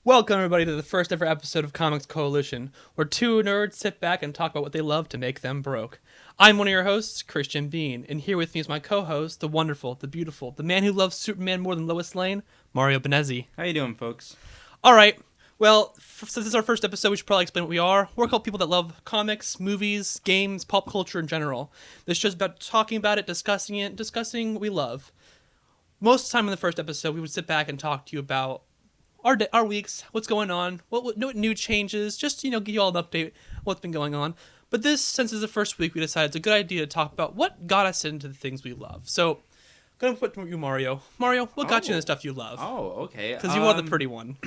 Welcome, everybody, to the first ever episode of Comics Coalition, where two nerds sit back and talk about what they love to make them broke. I'm one of your hosts, Christian Bean, and here with me is my co-host, the wonderful, the beautiful, the man who loves Superman more than Lois Lane, Mario Bennese. How you doing, folks? All right, well, since this is our first episode, we should probably explain what we are. We're a couple people that love comics, movies, games, pop culture in general. This show's about talking about it, discussing what we love. Most of the time in the first episode, we would sit back and talk to you about our weeks, what's going on, what new changes, just, give you all an update what's been going on. But since it's the first week, we decided it's a good idea to talk about what got us into the things we love. So, I'm going to put you, Mario. Mario, what got you into the stuff you love? Oh, okay. Because you are the pretty one.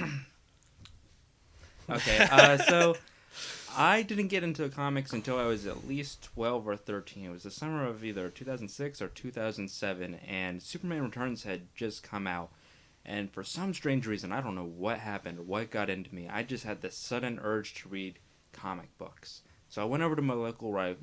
Okay, so I didn't get into comics until I was at least 12 or 13. It was the summer of either 2006 or 2007, and Superman Returns had just come out. And for some strange reason, I don't know what happened or what got into me, I just had this sudden urge to read comic books. So I went over to my local library.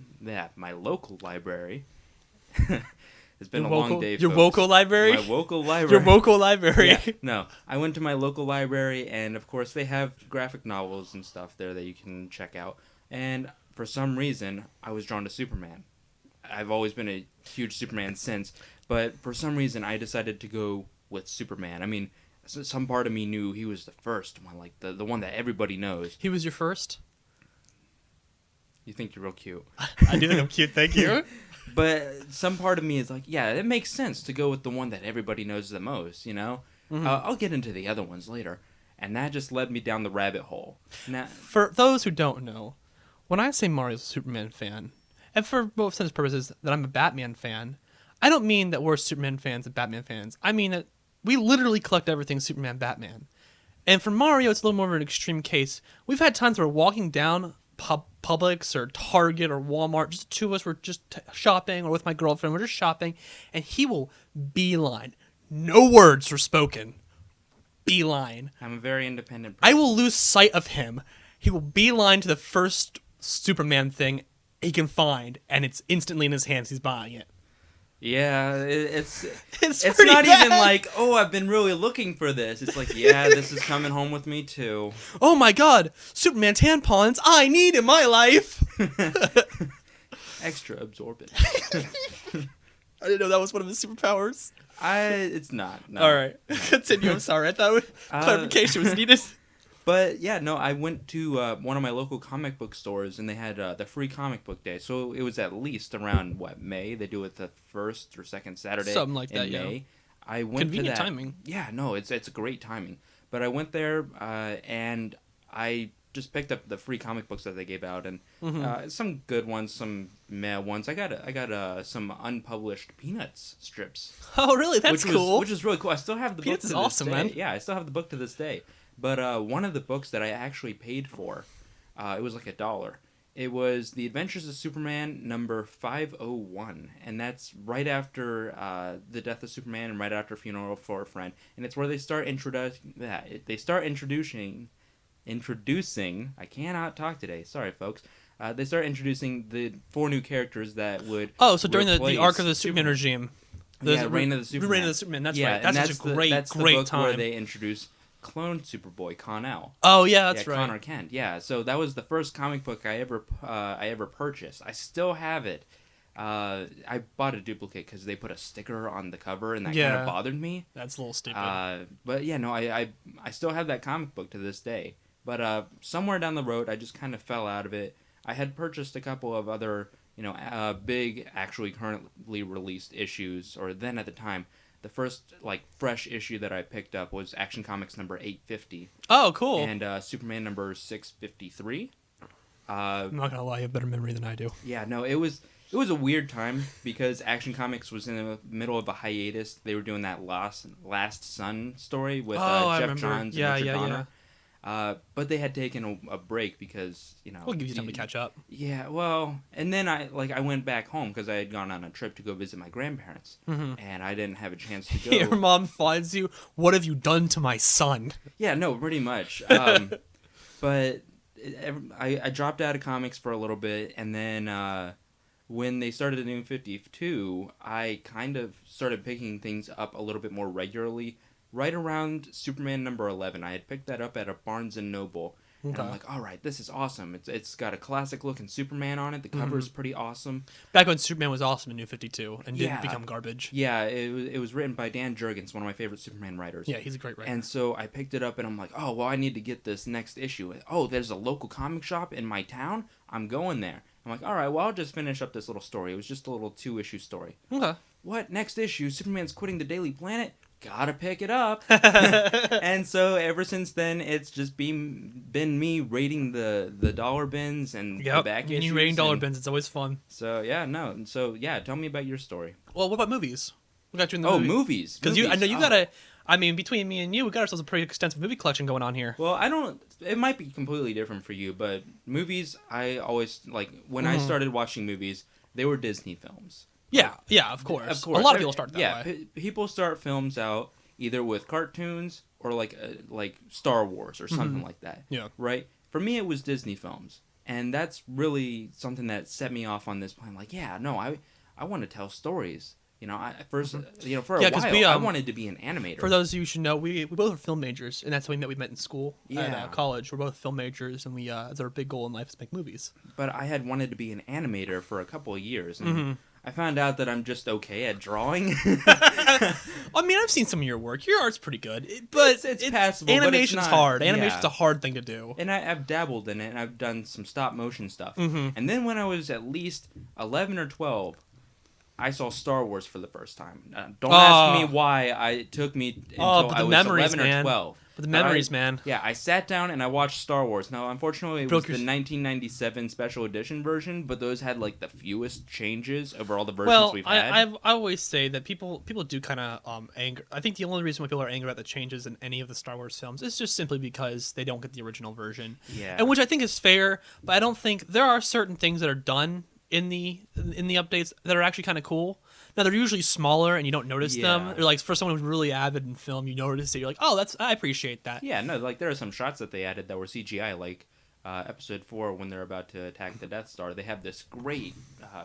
It's been a long day, folks. Your local library? My local library. Your local library? Yeah, no, I went to my local library, and of course they have graphic novels and stuff there that you can check out. And for some reason, I was drawn to Superman. I've always been a huge Superman since, but for some reason I decided to go with Superman. I mean, some part of me knew he was the first one, like the one that everybody knows. He was your first? You think you're real cute. I do think I'm cute, thank you. But some part of me is like, yeah, it makes sense to go with the one that everybody knows the most, you know? Mm-hmm. I'll get into the other ones later. And that just led me down the rabbit hole. Now, for those who don't know, when I say Mario's a Superman fan, and for both sense purposes that I'm a Batman fan, I don't mean that we're Superman fans and Batman fans. I mean that we literally collect everything Superman, Batman. And for Mario, it's a little more of an extreme case. We've had times where we're walking down Publix or Target or Walmart, just the two of us were just shopping, or with my girlfriend, we're just shopping, and he will beeline. No words were spoken. Beeline. I'm a very independent person. I will lose sight of him. He will beeline to the first Superman thing he can find, and it's instantly in his hands. He's buying it. Yeah, it's pretty not bad. even like, oh, I've been really looking for this. It's like, yeah, this is coming home with me too. Oh my god, Superman tampons I need in my life. Extra absorbent. I didn't know that was one of his superpowers. It's not. No. All right, continue. I'm sorry. I thought clarification was needed. But yeah, no, I went to one of my local comic book stores, and they had the free comic book day. So it was at least around May. They do it the first or second Saturday, something like that. May. Yeah. I went Convenient to that. timing. Yeah, no, it's a great timing. But I went there, and I just picked up the free comic books that they gave out, and some good ones, some meh ones. I got some unpublished Peanuts strips. Oh, really? That's cool. Which is really cool. I still have the Peanuts book to is this awesome, day. man. Yeah, I still have the book to this day. But one of the books that I actually paid for, it was like $1. It was The Adventures of Superman number 501, and that's right after the death of Superman and right after Funeral for a Friend, and it's where they start introducing. I cannot talk today. Sorry, folks. They start introducing the 4 new characters that would. Oh, so during the arc of the Superman regime. Reign of the Superman. Reign of the Superman. That's right. That's such a great book time. Where they introduce Clone Superboy Con-El. Oh yeah, that's right. Connor Kent. Yeah, so that was the first comic book I ever purchased. I still have it. I bought a duplicate because they put a sticker on the cover, and that kind of bothered me. That's a little stupid. But yeah, no, I still have that comic book to this day. But somewhere down the road, I just kind of fell out of it. I had purchased a couple of other, big, actually currently released issues, or then at the time. The first, fresh issue that I picked up was Action Comics number 850. Oh, cool. And Superman number 653. I'm not gonna lie, you have better memory than I do. Yeah, no, it was a weird time because Action Comics was in the middle of a hiatus. They were doing that Last Sun story with Jeff Johns and Richard Donner. But they had taken a break because, We'll give you time to catch up. Yeah, well, and then I went back home because I had gone on a trip to go visit my grandparents, and I didn't have a chance to go. Your mom finds you, what have you done to my son? Yeah, no, pretty much. But I dropped out of comics for a little bit, and then when they started the New 52, I kind of started picking things up a little bit more regularly. right around Superman number 11. I had picked that up at a Barnes and Noble. And I'm Okay. like, all right, this is awesome. It's got a classic looking Superman on it. The cover is pretty awesome. Back when Superman was awesome in New 52 and Yeah. didn't become garbage. Yeah, it was written by Dan Jurgens, one of my favorite Superman writers. Yeah, he's a great writer. And so I picked it up and I'm like, oh, well, I need to get this next issue. Oh, there's a local comic shop in my town. I'm going there. I'm like, all right, well, I'll just finish up this little story. It was just a little 2-issue story. Okay. What? Next issue? Superman's quitting the Daily Planet? Gotta pick it up. And so ever since then, it's just been me rating the dollar bins and the back issues. You rating dollar bins, it's always fun. So, yeah, no. So, yeah, tell me about your story. Well, what about movies? We got you in the movies. Because I know you got a... I mean, between me and you, we got ourselves a pretty extensive movie collection going on here. Well, I don't... It might be completely different for you, but movies, I always... Like, when I started watching movies, they were Disney films. Yeah, of course. Of course. A lot of people start that way. Yeah, people start films out either with cartoons or like Star Wars or something like that. Yeah. Right? For me, it was Disney films. And that's really something that set me off on this plan. Like, yeah, no, I want to tell stories. You know, for a while, I wanted to be an animator. For those of you who should know, we both are film majors, and that's how we met in school. Yeah. At college. We're both film majors, and that's our big goal in life is to make movies. But I had wanted to be an animator for a couple of years, and I found out that I'm just okay at drawing. I mean, I've seen some of your work. Your art's pretty good, but it's passable. Animation's but it's not, hard. Animation's a hard thing to do. And I've dabbled in it, and I've done some stop motion stuff. And then when I was at least 11 or 12, I saw Star Wars for the first time. Don't ask me why it took me until I was 11 or 12. But the memories, man. Yeah, I sat down and I watched Star Wars. Now, unfortunately, it was the 1997 special edition version, but those had like the fewest changes over all the versions we've had. I always say that people do kind of anger. I think the only reason why people are angry at the changes in any of the Star Wars films is just simply because they don't get the original version. Yeah. And which I think is fair, but I don't think there are certain things that are done in the updates that are actually kind of cool. Now they're usually smaller and you don't notice them. They're like for someone who's really avid in film, you notice it. You're like, oh, I appreciate that. Yeah, no, like there are some shots that they added that were CGI, like episode 4 when they're about to attack the Death Star. They have this great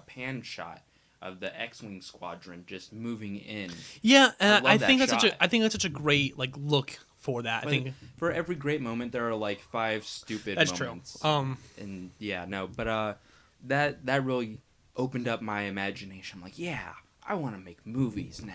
pan shot of the X-wing squadron just moving in. Yeah, and I think that's such a great like look for that. I think for every great moment there are like 5 stupid moments. True. And yeah, no, but that really opened up my imagination. I'm like, yeah, I want to make movies now.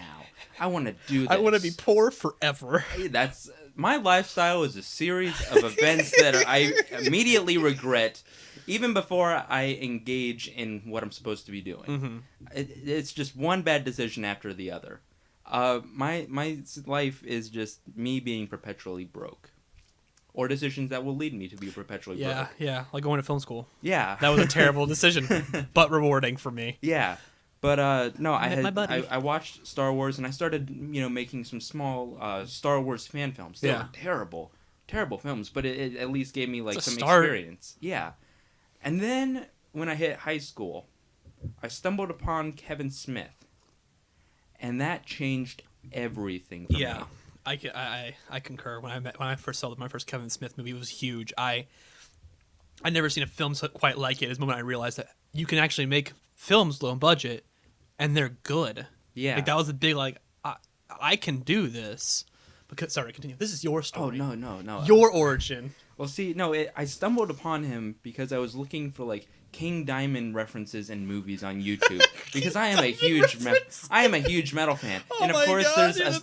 I want to do this. I want to be poor forever. That's my lifestyle is a series of events that I immediately regret, even before I engage in what I'm supposed to be doing. It's just one bad decision after the other. My life is just me being perpetually broke. Or decisions that will lead me to be perpetually broke. Yeah, like going to film school. Yeah. That was a terrible decision, but rewarding for me. Yeah. But no, I watched Star Wars and I started, making some small Star Wars fan films. They were terrible films, but it at least gave me like some experience. Yeah. And then when I hit high school, I stumbled upon Kevin Smith. And that changed everything for me. I concur. When I first saw my first Kevin Smith movie, it was huge. I'd never seen a film quite like it. It was the moment I realized that you can actually make films low budget, and they're good. Yeah, like that was a big I can do this. Because sorry, continue. This is your story. Oh no. Your origin. Well, see, no, I stumbled upon him because I was looking for like King Diamond references in movies on YouTube because I am a huge metal fan, and of course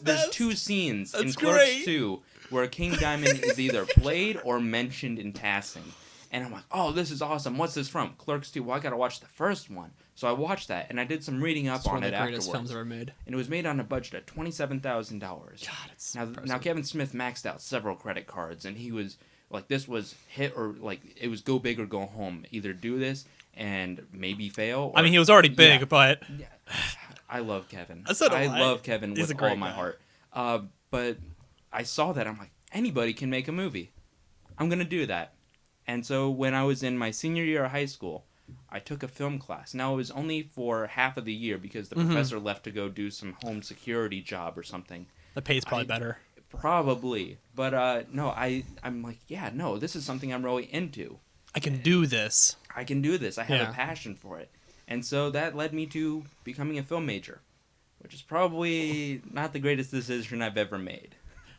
there's 2 scenes in Clerks 2 where King Diamond is either played or mentioned in passing, and I'm like, oh, this is awesome. What's this from? Clerks 2. Well, I gotta watch the first one, so I watched that and I did some reading up on it afterwards. One of the greatest films ever made, and it was made on a budget of $27,000. God, it's now Kevin Smith maxed out several credit cards, and he was. Like, this was hit or, like, it was go big or go home. Either do this and maybe fail. Or, I mean, he was already big, but... Yeah. I love Kevin. I love Kevin with all my heart. But I saw that. I'm like, anybody can make a movie. I'm going to do that. And so when I was in my senior year of high school, I took a film class. Now, it was only for half of the year because the professor left to go do some home security job or something. The pay's probably better. Probably, but no, I'm like, yeah, no, this is something I'm really into. I can do this. I have a passion for it. And so that led me to becoming a film major, which is probably not the greatest decision I've ever made.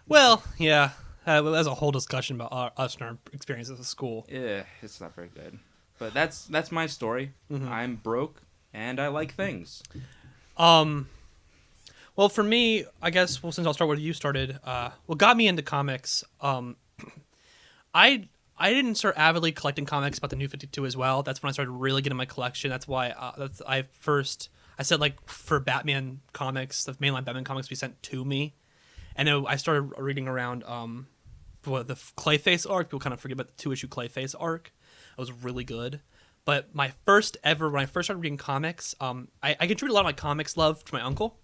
Well, yeah. That's a whole discussion about us and our experiences at school. Yeah, it's not very good. But that's my story. Mm-hmm. I'm broke and I like things. Well, for me, I guess. Well, since I'll start where you started. What got me into comics. I didn't start avidly collecting comics about the New 52 as well. That's when I started really getting my collection. That's why I said like for Batman comics, the mainline Batman comics be sent to me, and I started reading around the Clayface arc. People kind of forget about the 2-issue Clayface arc. It was really good. But when I first started reading comics, I contributed a lot of my comics love to my uncle.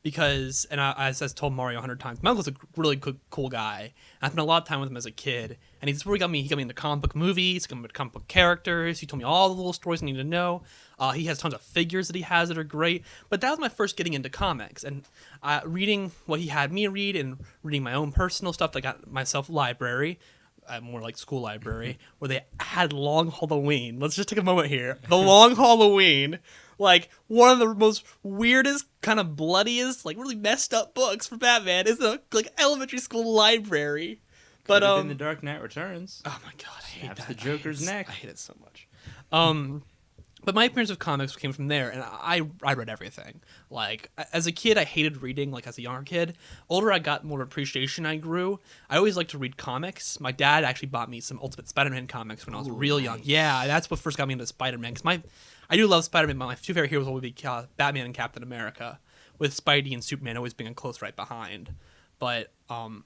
Because, and as I told Mario 100 times, my uncle's a really cool guy. And I spent a lot of time with him as a kid. And he's really got me into comic book movies, got me into comic book characters. He told me all the little stories I needed to know. He has tons of figures that he has that are great. But that was my first getting into comics. And reading what he had me read and reading my own personal stuff. I got myself a library. More like school library, where they had Long Halloween. Let's just take a moment here. The Long Halloween, like one of the most weirdest, kind of bloodiest, like really messed up books for Batman is the like elementary school library. But in The Dark Knight Returns. Oh my god, I hate that. The Joker's neck. I hate it so much. But my experience with comics came from there, and I read everything. Like, as a kid, I hated reading, like, as a younger kid. Older I got, more appreciation I grew. I always liked to read comics. My dad actually bought me some Ultimate Spider-Man comics when I was real young. Yeah, that's what first got me into Spider-Man, because I do love Spider-Man, but my two favorite heroes will be Batman and Captain America, with Spidey and Superman always being a close right behind. But, and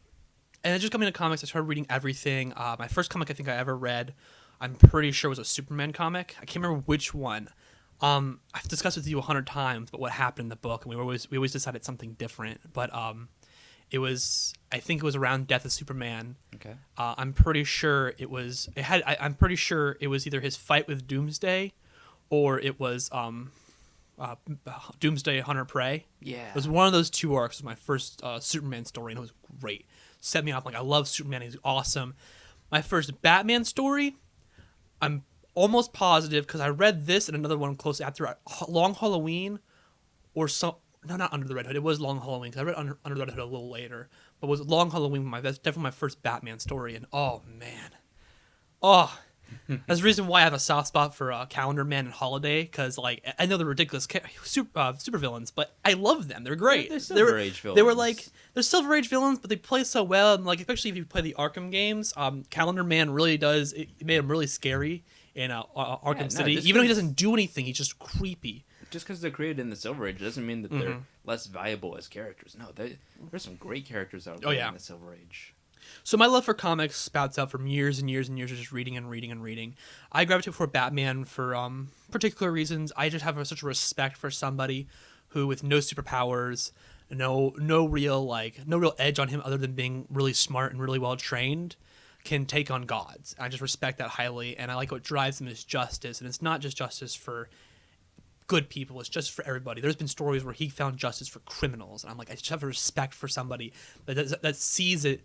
it just got me into comics. I started reading everything. My first comic I think I ever read, I'm pretty sure it was a Superman comic. I can't remember which one. I've discussed with you 100 times, but what happened in the book, and we always decided something different. But I think it was around Death of Superman. Okay. I'm pretty sure it was. I'm pretty sure it was either his fight with Doomsday, or it was Doomsday Hunter Prey. Yeah. It was one of those two arcs. It was my first Superman story, and it was great. Set me off like I love Superman. He's awesome. My first Batman story, I'm almost positive because I read this and another one close after Long Halloween, or some. No, not Under the Red Hood. It was Long Halloween because I read Under the Red Hood a little later. But it was Long Halloween. That's definitely my first Batman story, and oh man, that's the reason why I have a soft spot for Calendar Man and Holiday, because like I know they're ridiculous super villains, but I love them. They're great. They're Silver Age villains. They were like they're Silver Age villains, but they play so well, and like especially if you play the Arkham games, Calendar Man really does. It made him really scary in Arkham City. Even though he doesn't do anything, he's just creepy. Just because they're created in the Silver Age doesn't mean that they're less valuable as characters. No, there's some great characters out there in the Silver Age. So my love for comics spouts out from years and years and years of just reading and reading and reading. I gravitate for Batman for particular reasons. I just have such a respect for somebody who, with no superpowers, no real edge on him other than being really smart and really well trained, can take on gods. I just respect that highly, and I like what drives him is justice, and it's not just justice for good people, it's just for everybody. There's been stories where he found justice for criminals, and I'm like, I just have a respect for somebody that sees it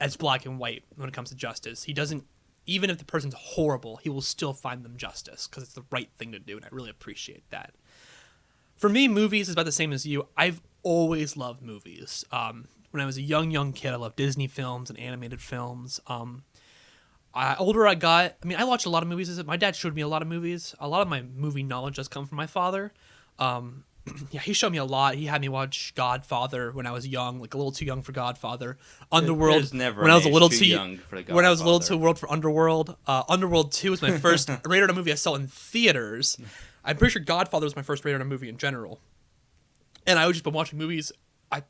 as black and white when it comes to justice. He doesn't, even if the person's horrible, he will still find them justice because it's the right thing to do, and I really appreciate that. For me, movies is about the same as you. I've always loved movies. When I was a young kid, I loved Disney films and animated films. Older I got, I watched a lot of movies. My dad showed me a lot of movies. A lot of my movie knowledge does come from my father. He showed me a lot. He had me watch Godfather when I was young, like a little too young for Godfather. Underworld when I was a little too young for Godfather. When I was a little too old for Underworld. Underworld 2 was my first rated R movie I saw in theaters. I'm pretty sure Godfather was my first rated R movie in general. And I would just been watching movies. I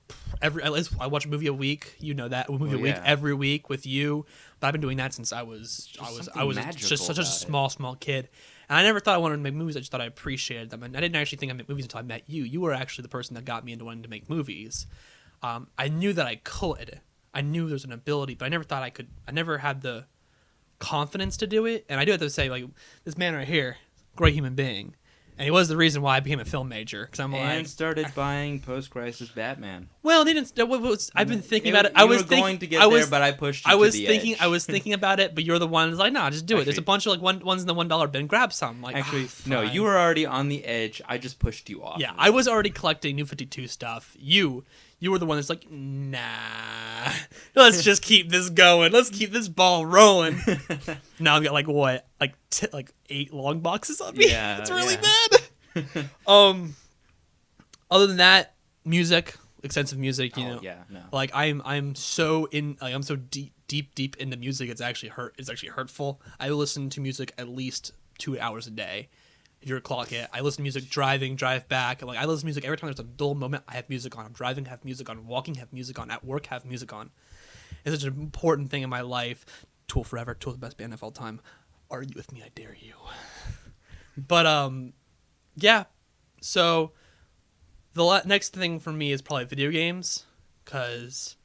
watch a movie a week. You know that, a movie a week every week with you. But I've been doing that since I was just such a small kid. And I never thought I wanted to make movies. I just thought I appreciated them. And I didn't actually think I made movies until I met you. You were actually the person that got me into wanting to make movies. I knew that I could. I knew there was an ability, but I never thought I could. I never had the confidence to do it. And I do have to say, like, this man right here, great human being. And he was the reason why I became a film major, because started buying post-crisis Batman. Well, they didn't. I've been thinking about it. I was going to get there, but I pushed you to the edge. I was thinking about it, but you're the one who's like, nah, just do it. There's a bunch of like ones in the $1 bin. Grab some. Like, actually, no, you were already on the edge. I just pushed you off. Yeah, I was already collecting New 52 stuff. You You were the one that's like, nah, let's just keep this going. Let's keep this ball rolling. Now I've got like what, like 8 long boxes on me. Yeah, it's really yeah. bad. Other than that, music, extensive music. You know, yeah, no. like I'm so deep into music. It's actually hurtful. I listen to music at least 2 hours a day. If you're a clock it, I listen to music driving, drive back. Like I listen to music every time there's a dull moment. I have music on. I'm driving, have music on. Walking, have music on. At work, have music on. It's such an important thing in my life. Tool forever. Tool the best band of all time. Argue with me, I dare you. But yeah. So the next thing for me is probably video games, cause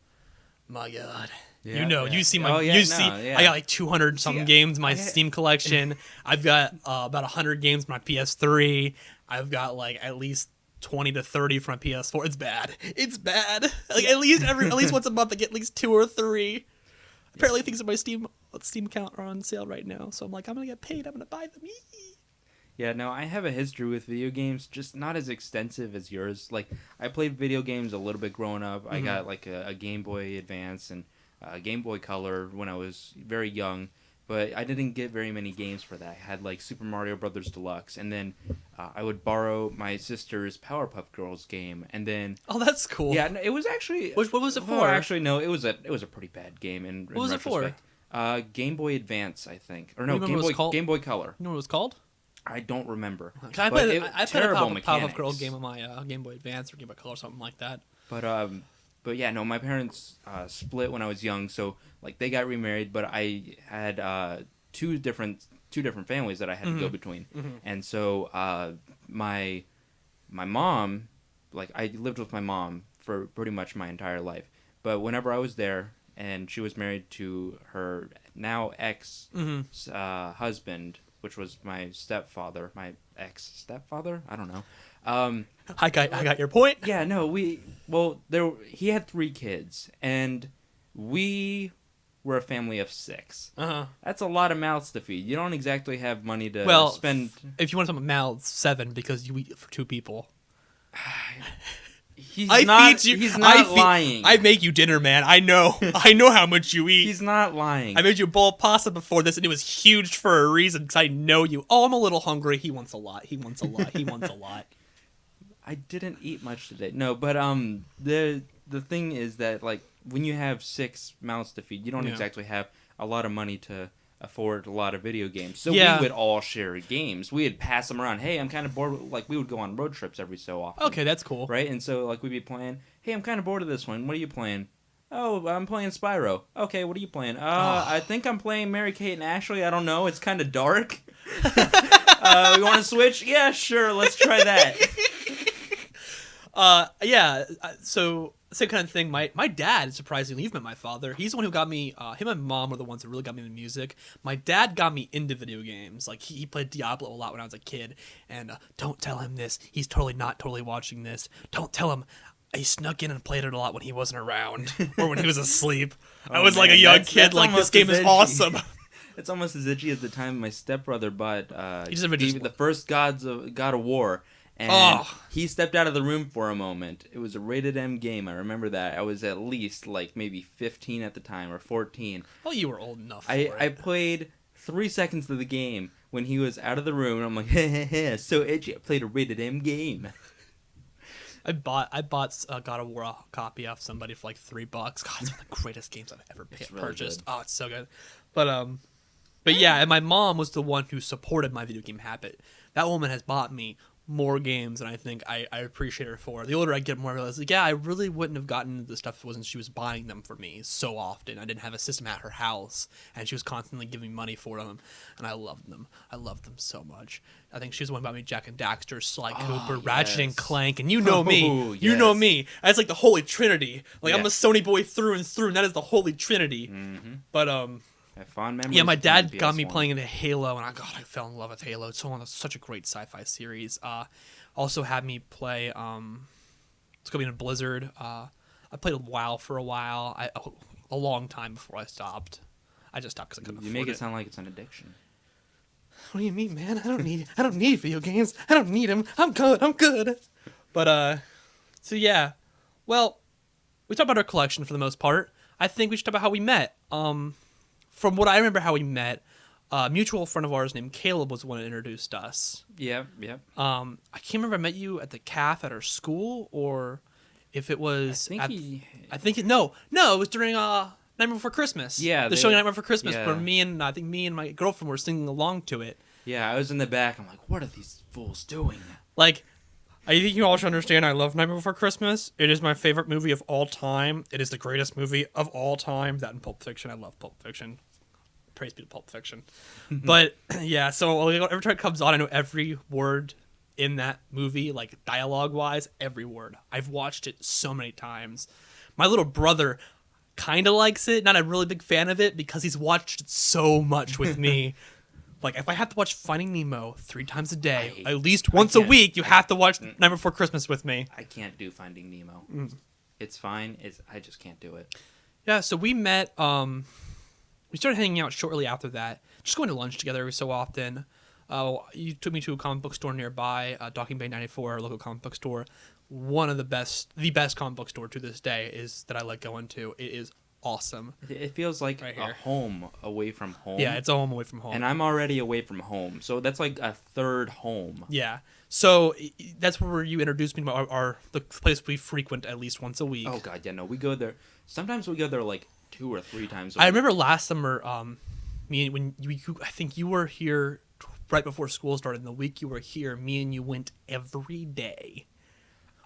my God. Yeah, you see my, yeah. I got like 200 something games in my Steam collection. I've got about 100 games on my PS3. I've got like at least 20 to 30 for my PS4. It's bad. Like at least once a month I get at least 2 or 3. Apparently things in my Steam account are on sale right now. So I'm like, I'm going to get paid. I'm going to buy them. Yeah, no, I have a history with video games, just not as extensive as yours. Like, I played video games a little bit growing up. I got like a Game Boy Advance and Game Boy Color when I was very young, but I didn't get very many games for that. I had like Super Mario Brothers Deluxe, and then I would borrow my sister's Powerpuff Girls game, and then that's cool. Yeah, no, it was actually what was it for? Oh, actually, no, it was a pretty bad game. In what was retrospect. it for? Game Boy Advance, I think, or no, Game Boy Color. You know what it was called? I don't remember. I played a terrible Powerpuff Girls game on my Game Boy Advance or Game Boy Color or something like that. But yeah, no, my parents split when I was young, so like they got remarried, but I had two different families that I had to go between, and so my mom, like I lived with my mom for pretty much my entire life, but whenever I was there, and she was married to her now ex husband, which was my stepfather, my ex-stepfather? I don't know. I got your point. Yeah, no, he had 3 kids, and we were a family of 6. That's a lot of mouths to feed. You don't exactly have money to spend. If you want some mouths, 7, because you eat for 2 people. He's not lying. I make you dinner, man. I know how much you eat. He's not lying. I made you a bowl of pasta before this, and it was huge for a reason, because I know you. Oh, I'm a little hungry. He wants a lot. He wants a lot. I didn't eat much today. No, but the thing is that like when you have 6 mouths to feed, you don't exactly have a lot of money to afford a lot of video games. So we would all share games. We would pass them around. Hey, I'm kind of bored. Like we would go on road trips every so often. Okay, that's cool. Right? And so like we'd be playing, hey, I'm kind of bored of this one. What are you playing? Oh, I'm playing Spyro. Okay, what are you playing? I think I'm playing Mary-Kate and Ashley. I don't know. It's kind of dark. We want to switch? Yeah, sure. Let's try that. So same kind of thing. My dad, surprisingly, even my father, he's the one who got me. Him and mom were the ones that really got me into music. My dad got me into video games. Like he played Diablo a lot when I was a kid. And don't tell him this. He's not totally watching this. Don't tell him. I snuck in and played it a lot when he wasn't around or when he was asleep. I was like a young kid. Like this game is awesome. It's almost as itchy as the time my stepbrother bought the first God of War. And he stepped out of the room for a moment. It was a rated M game. I remember that. I was at least like maybe 15 at the time or 14. Oh, you were old enough. I played 3 seconds of the game when he was out of the room, and I'm like, heh, so edgy. I played a rated M game. I bought God of War a copy off somebody for like $3. God, it's one of the greatest games I've ever purchased. Really, oh, it's so good. But yeah, and my mom was the one who supported my video game habit. That woman has bought me more games than I think I appreciate her for. The older I get, more I realize, like, yeah, I really wouldn't have gotten into the stuff if it wasn't she was buying them for me so often. I didn't have a system at her house, and she was constantly giving me money for them, and I loved them. I loved them so much. I think she was the one about me Jack and Daxter, Sly Cooper, Ratchet and Clank, and you know me. You know me. That's like the Holy Trinity. Like, I'm a Sony boy through and through, and that is the Holy Trinity. Mm-hmm. But, fond memories. Yeah, my dad got me playing into Halo, and I fell in love with Halo. It's such a great sci-fi series. Also had me play. It's gonna be in Blizzard. I played WoW for a while. A long time before I stopped. I just stopped because I couldn't afford it. You make it sound like it's an addiction. What do you mean, man? I don't need video games. I don't need them. I'm good. But so yeah. Well, we talked about our collection for the most part. I think we should talk about how we met. From what I remember how we met, a mutual friend of ours named Caleb was the one that introduced us. Yep. I can't remember if I met you at the calf at our school or if it was no, it was during Nightmare Before Christmas. Yeah, the show Nightmare Before Christmas, yeah. where me and my girlfriend were singing along to it. Yeah, I was in the back. I'm like, what are these fools doing? Like, I think you all should understand I love Nightmare Before Christmas. It is my favorite movie of all time. It is the greatest movie of all time. That and Pulp Fiction. I love Pulp Fiction. Praise be to Pulp Fiction. But, yeah, so every time it comes on, I know every word in that movie, like dialogue-wise, every word. I've watched it so many times. My little brother kind of likes it. Not a really big fan of it because he's watched it so much with me. Like, if I have to watch Finding Nemo 3 times a day, at least once a week, you have to watch Night Before Christmas with me. I can't do Finding Nemo. It's fine. I just can't do it. Yeah, so we met, we started hanging out shortly after that, just going to lunch together every so often. You took me to a comic book store nearby, Docking Bay 94, our local comic book store. One of the best comic book store to this day is that I like going to. It is awesome. It feels like right a home away from home. Yeah, it's a home away from home. And I'm already away from home, so that's like a third home. Yeah. So that's where you introduced me to the place we frequent at least once a week. Oh god, yeah, no, we go there. Sometimes we go there like 2 or 3 times a week. I remember last summer, I think you were here right before school started. And the week you were here, me and you went every day.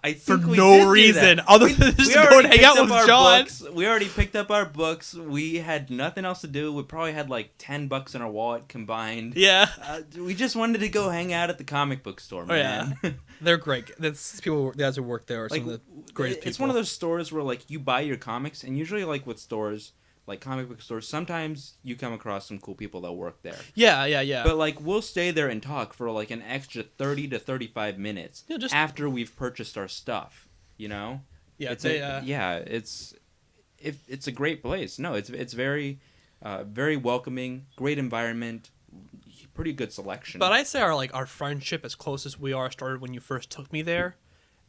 I think for we no did reason do that. other than just to go and hang out with John. We already picked up our books. We had nothing else to do. We probably had like $10 in our wallet combined. Yeah. We just wanted to go hang out at the comic book store, man. Oh, yeah. They're great. That's people. The guys who work there are some of the greatest people. It's one of those stores where like you buy your comics, and usually like with stores, like comic book stores, sometimes you come across some cool people that work there. Yeah. But like we'll stay there and talk for like an extra 30 to 35 minutes after we've purchased our stuff. You know? Yeah, it's a great place. No, it's very very welcoming, great environment, pretty good selection. But I'd say our friendship, as close as we are, started when you first took me there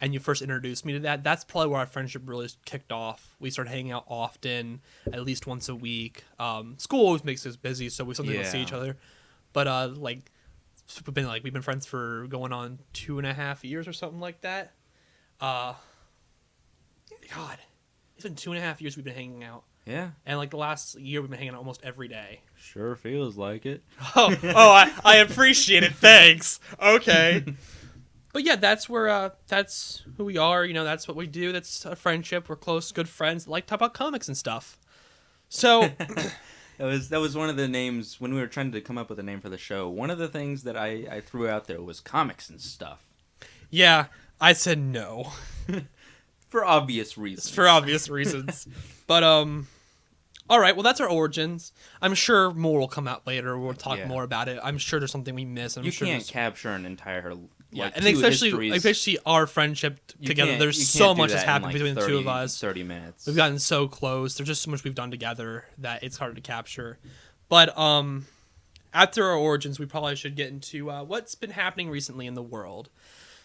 and you first introduced me to that. That's probably where our friendship really kicked off. We started hanging out often, at least once a week. School always makes us busy, so we sometimes don't see each other. But we've been friends for going on 2.5 years or something like that. God, it's been 2.5 years we've been hanging out. Yeah. And like the last year we've been hanging out almost every day. Sure feels like it. I appreciate it. Thanks. Okay. But yeah, that's who we are. You know, that's what we do. That's a friendship. We're close, good friends. Like talk about comics and stuff. So that was one of the names when we were trying to come up with a name for the show. One of the things that I threw out there was comics and stuff. Yeah, I said no. For obvious reasons. But all right, well that's our origins. I'm sure more will come out later. We'll talk more about it. I'm sure there's something we miss. You can't capture an entire and especially our friendship together. There's so much has happened between the two of us. 30 minutes. We've gotten so close. There's just so much we've done together that it's hard to capture. But after our origins, we probably should get into what's been happening recently in the world.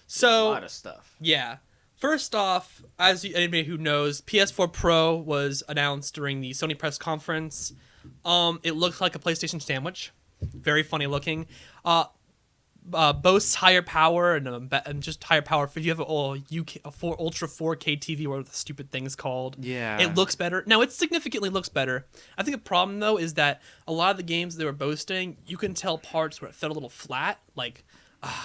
So a lot of stuff. Yeah. First off, anybody who knows, PS4 Pro was announced during the Sony press conference. It looks like a PlayStation sandwich. Very funny looking. Boasts higher power and just higher power. If you have a Ultra 4K TV, whatever the stupid thing's called, it looks better. Now, it significantly looks better. I think the problem, though, is that a lot of the games they were boasting, you can tell parts where it felt a little flat. Like,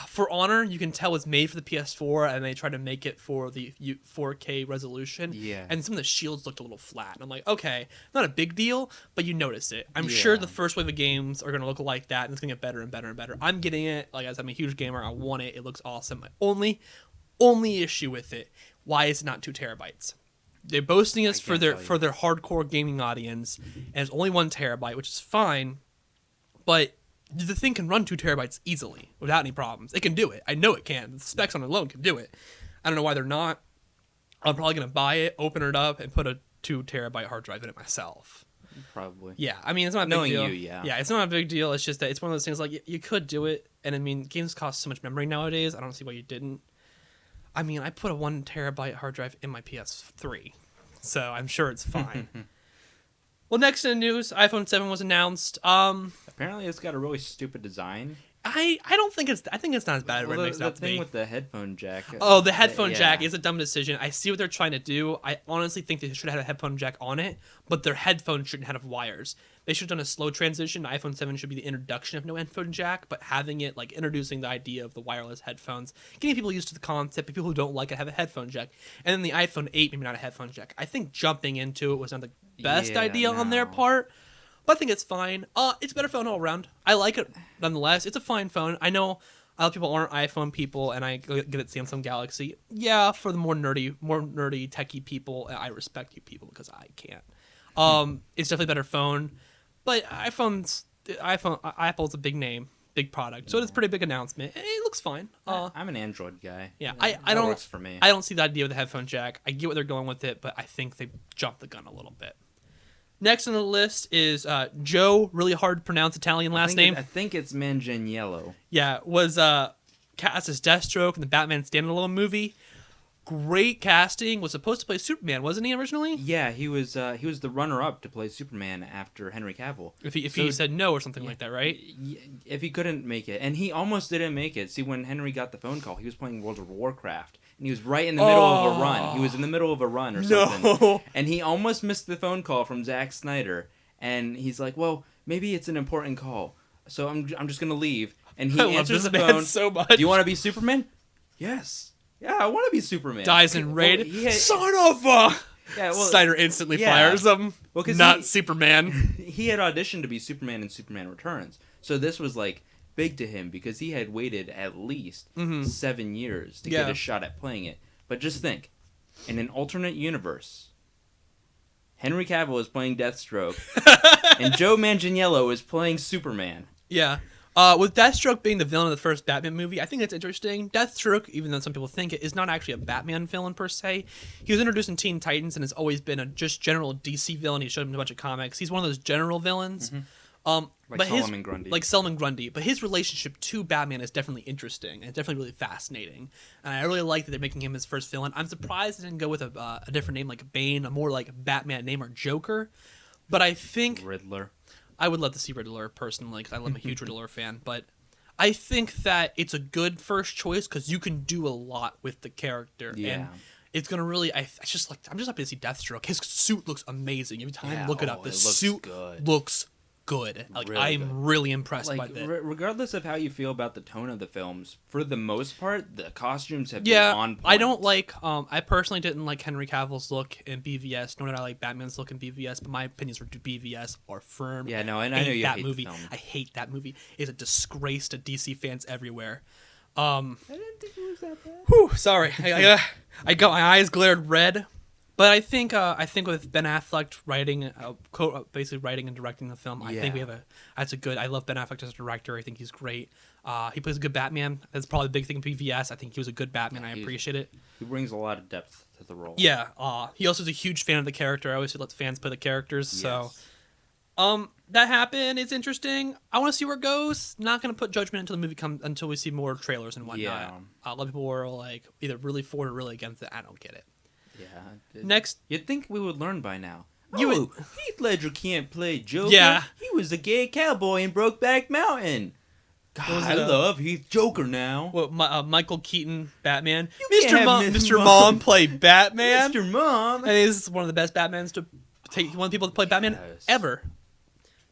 For Honor, you can tell was made for the PS4, and they tried to make it for the 4K resolution. Yeah. And some of the shields looked a little flat. And I'm like, okay, not a big deal, but you notice it. I'm sure the first wave of games are going to look like that, and it's going to get better and better and better. I'm getting it. Like, as I'm a huge gamer, I want it. It looks awesome. My only issue with it, why is it not 2 terabytes? They're boasting us for their hardcore gaming audience, and it's only 1 terabyte, which is fine, but the thing can run 2 terabytes easily without any problems. It can do it. I know it can. The specs on it alone can do it. I don't know why they're not. I'm probably going to buy it, open it up, and put a 2 terabyte hard drive in it myself. Probably. Yeah, I mean, it's not a big deal. Knowing you, yeah. Yeah, it's not a big deal. It's just that it's one of those things like you could do it, and I mean, games cost so much memory nowadays. I don't see why you didn't. I mean, I put a 1 terabyte hard drive in my PS3. so I'm sure it's fine. Well, next in the news, iPhone 7 was announced. Apparently, it's got a really stupid design. I don't think I think it's not as bad as it makes out to be. The thing with the headphone jack. Oh, the headphone jack is a dumb decision. I see what they're trying to do. I honestly think they should have had a headphone jack on it, but their headphones shouldn't have wires. They should have done a slow transition. The iPhone 7 should be the introduction of no headphone jack, but having it, like, introducing the idea of the wireless headphones, getting people used to the concept, people who don't like it have a headphone jack, and then the iPhone 8 maybe not a headphone jack. I think jumping into it was not the best idea on their part. But I think it's fine. It's a better phone all around. I like it nonetheless. It's a fine phone. I know a lot of people aren't iPhone people, and I get it Samsung Galaxy. Yeah, for the more nerdy, techie people, I respect you people because I can't. It's definitely a better phone, but Apple's a big name, big product, so it's a pretty big announcement. It looks fine. I'm an Android guy. Yeah, that I don't. Works for me. I don't see the idea of the headphone jack. I get what they're going with it, but I think they jumped the gun a little bit. Next on the list is Joe, really hard to pronounce Italian last name. I think it's Manganiello. Yeah, was cast as Deathstroke in the Batman standalone movie. Great casting. Was supposed to play Superman, wasn't he originally? Yeah, he was the runner-up to play Superman after Henry Cavill. If he said no or something like that, right? If he couldn't make it, and he almost didn't make it. See, when Henry got the phone call, he was playing World of Warcraft. And he was right in the middle of a run. He was in the middle of a run or something. No. And he almost missed the phone call from Zack Snyder. And he's like, well, maybe it's an important call. So I'm just going to leave. And he answers the phone. So much. Do you want to be Superman? Yes. Yeah, I want to be Superman. Dies in raid. Son of a... Yeah, well, Snyder instantly fires him. Well, not Superman. He had auditioned to be Superman in Superman Returns. So this was like... big to him because he had waited at least 7 years to get a shot at playing it. But just think, in an alternate universe, Henry Cavill is playing Deathstroke, and Joe Manganiello is playing Superman. Yeah. With Deathstroke being the villain of the first Batman movie, I think that's interesting. Deathstroke, even though some people think it, is not actually a Batman villain per se. He was introduced in Teen Titans and has always been a just general DC villain. He showed him a bunch of comics. He's one of those general villains. Like Solomon Grundy. Like Solomon Grundy. But his relationship to Batman is definitely interesting and definitely really fascinating. And I really like that they're making him his first villain. I'm surprised they didn't go with a different name like Bane, a more like Batman name or Joker. But I think... Riddler. I would love to see Riddler personally because I'm a huge Riddler fan. But I think that it's a good first choice because you can do a lot with the character. Yeah. And it's gonna really. I'm just happy to see Deathstroke. His suit looks amazing. Every time I look it up, the suit looks good. Like really I'm really impressed by that. Regardless of how you feel about the tone of the films, for the most part, the costumes have been on point. I don't like. I personally didn't like Henry Cavill's look in BVS. Nor did I like Batman's look in BVS. But my opinions for BVS are firm. Yeah, no, and I know you hate movie. The film. I hate that movie. It's a disgrace to DC fans everywhere. I didn't think it was that bad. Whew, sorry. I got my eyes glared red. But I think with Ben Affleck writing, basically writing and directing the film, I think we have that's a good. I love Ben Affleck as a director. I think he's great. He plays a good Batman. That's probably the big thing in BVS. I think he was a good Batman. I appreciate it. He brings a lot of depth to the role. Yeah. He also is a huge fan of the character. I always let fans play the characters. Yes. So, that happened. It's interesting. I want to see where it goes. Not gonna put judgment until the movie comes until we see more trailers and whatnot. Yeah. A lot of people were like either really for it or really against it. I don't get it. Yeah. Next, you'd think we would learn by now. Heath Ledger can't play Joker. Yeah. He was a gay cowboy in Brokeback Mountain. God, I love Heath Joker now. Well, Michael Keaton, Batman. Mr. Mom play Batman. Mr. Mom. And he's one of the best Batmans to take. One of the people to play Batman ever.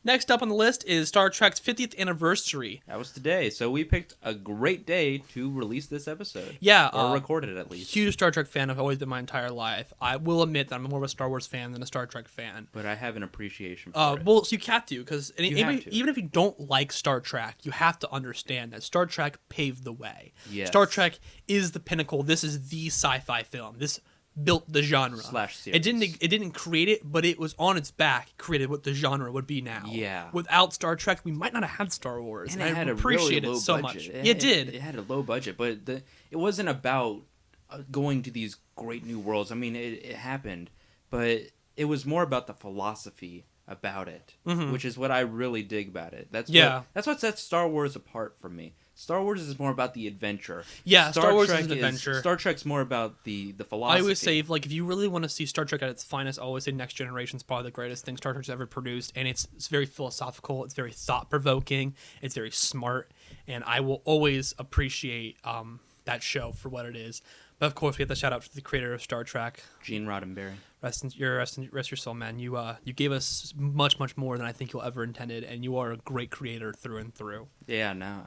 Next up on the list is Star Trek's 50th anniversary. That was today, so we picked a great day to release this episode. Yeah. Or record it, at least. Huge Star Trek fan. I've always been my entire life. I will admit that I'm more of a Star Wars fan than a Star Trek fan. But I have an appreciation for it. Well, so you have to, because even if you don't like Star Trek, you have to understand that Star Trek paved the way. Yes. Star Trek is the pinnacle. This is the sci-fi film. This built the genre. /series. It didn't create it, but it was on its back created what the genre would be now. Yeah. Without Star Trek, we might not have had Star Wars. And it had appreciate a really low it so budget. much. It did. It had a low budget, but it wasn't about going to these great new worlds. I mean, it happened, but it was more about the philosophy about it, which is what I really dig about it. That's what sets Star Wars apart from me. Star Wars is more about the adventure. Yeah, Star Wars is an adventure. Star Trek's more about the philosophy. I always say, if you really want to see Star Trek at its finest, I always say Next Generation is probably the greatest thing Star Trek's ever produced, and it's very philosophical, it's very thought-provoking, it's very smart, and I will always appreciate that show for what it is. But of course, we have to shout out to the creator of Star Trek, Gene Roddenberry. Rest your soul, man. You gave us much more than I think you'll ever intended, and you are a great creator through and through. Yeah, no,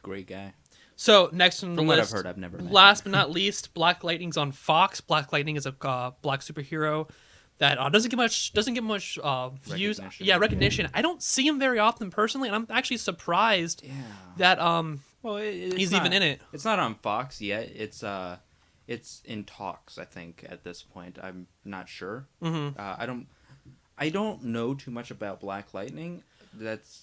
great guy. So next on the From list, what I've heard, I've never met last him. but not least, Black Lightning's on Fox. Black Lightning is a black superhero that doesn't get much views. Recognition. I don't see him very often personally, and I'm actually surprised that well, he's even in it. It's not on Fox yet. It's in talks, I think, at this point. I'm not sure. Mm-hmm. I don't know too much about Black Lightning.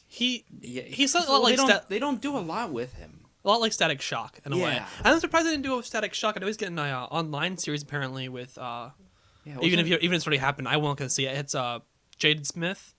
He's a lot like they don't do a lot with him. A lot like Static Shock in a way. I'm surprised they didn't do it with Static Shock. I know he's getting an online series apparently with even if it's already happened, I won't gonna see it. It's Jaden Smith,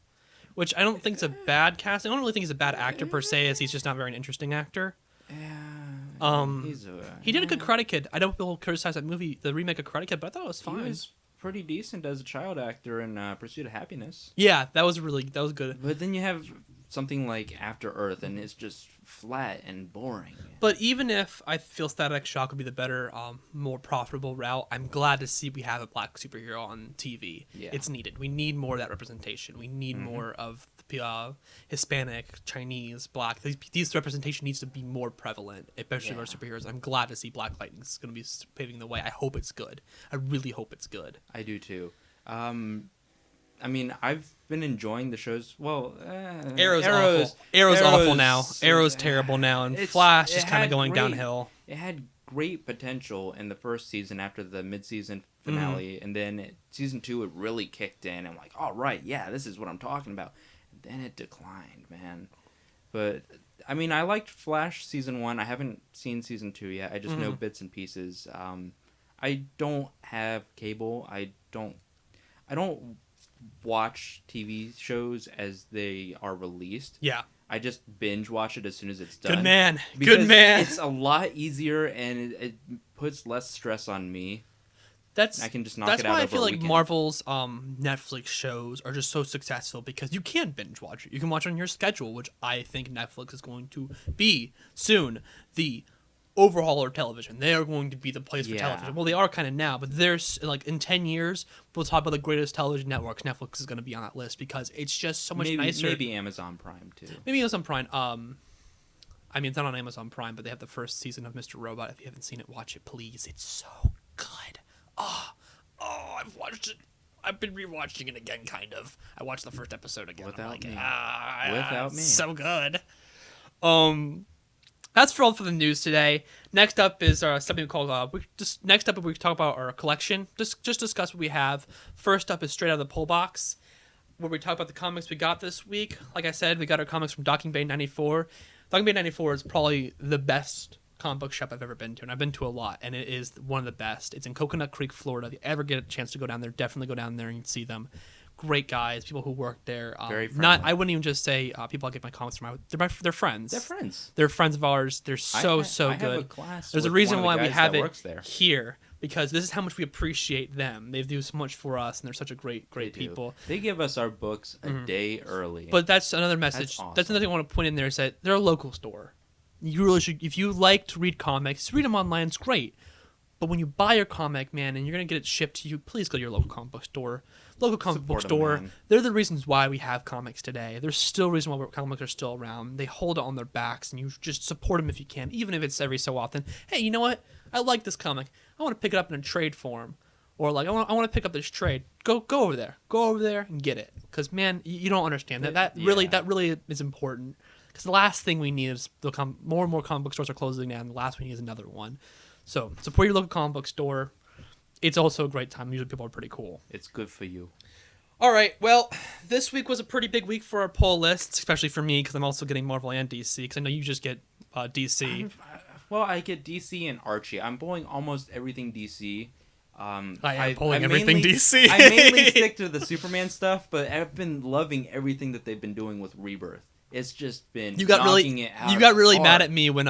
which I don't think is a bad casting. I don't really think he's a bad actor per se, as he's just not very an interesting actor. He did a good Karate Kid. I don't people criticize that movie, the remake of Karate Kid, but I thought it was fine. He was pretty decent as a child actor in Pursuit of Happiness. Yeah, that was good. But then you have something like After Earth, and it's just flat and boring. But even if I feel Static Shock would be the better, more profitable route, I'm glad to see we have a black superhero on TV. Yeah. It's needed. We need more of that representation. We need more of the Hispanic, Chinese, black. These representation needs to be more prevalent, especially for our superheroes. I'm glad to see Black Lightning is going to be paving the way. I hope it's good. I really hope it's good. I do too. I mean, I've been enjoying the shows. Well, Arrow's awful now. Arrow's terrible now, and Flash is kind of going downhill. It had great potential in the first season after the mid-season finale, and then season 2 it really kicked in. I'm like, all right, yeah, this is what I'm talking about. And then it declined, man. But I mean, I liked Flash season 1. I haven't seen season 2 yet. I just know bits and pieces. I don't have cable. I don't watch TV shows as they are released. Yeah. I just binge watch it as soon as it's done. Good man. It's a lot easier and it puts less stress on me. I can just knock it out. That's why I feel like weekend. Marvel's Netflix shows are just so successful because you can binge watch it. You can watch it on your schedule, which I think Netflix is going to be soon. The overhaul of television. They are going to be the place for television. Well, they are kind of now, but there's like in 10 years, we'll talk about the greatest television networks. Netflix is going to be on that list because it's just so much nicer. Maybe Amazon Prime too. Maybe Amazon Prime. I mean, it's not on Amazon Prime, but they have the first season of Mr. Robot. If you haven't seen it, watch it, please. It's so good. Oh, I've watched it. I've been rewatching it again, kind of. I watched the first episode again. Without me. Without me. So good. That's for all for the news today. Next up is something called next up we talk about our collection. Just discuss what we have. First up is straight out of the pull box, where we talk about the comics we got this week. Like I said, we got our comics from Docking Bay 94. Docking Bay 94 is probably the best comic book shop I've ever been to, and I've been to a lot, and it is one of the best. It's in Coconut Creek, Florida. If you ever get a chance to go down there, definitely go down there and see them. Great guys, people who work there. Very friendly. I wouldn't even just say people I get my comics from. They're friends. They're friends. They're friends of ours. They're so I good. have a class There's a with reason one of why the we guys have that it works there. here, because this is how much we appreciate them. They do so much for us, and they're such a great people. They give us our books a day early. But that's another message. Awesome. That's another thing I want to point in there is that they're a local store. You really should, if you like to read comics, read them online. It's great. But when you buy your comic, man, and you're going to get it shipped to you, please go to your local comic book store. Local comic book store. They're the reasons why we have comics today. There's still a reason why comics are still around. They hold it on their backs, and you just support them if you can, even if it's every so often. Hey, you know what? I like this comic. I want to pick it up in a trade form. Or like, I want to pick up this trade. Go over there. Go over there and get it. Because, man, you don't understand. That really is important. Because the last thing we need is more and more comic book stores are closing down. And the last we need is another one. So support your local comic book store. It's also a great time. Usually people are pretty cool. It's good for you. All right. Well, this week was a pretty big week for our poll lists, especially for me because I'm also getting Marvel and DC. Because I know you just get DC. Well, I get DC and Archie. I'm pulling almost everything DC. I am pulling everything mainly, DC. I mainly stick to the Superman stuff, but I've been loving everything that they've been doing with Rebirth. It's just been knocking it out. You got really mad at me when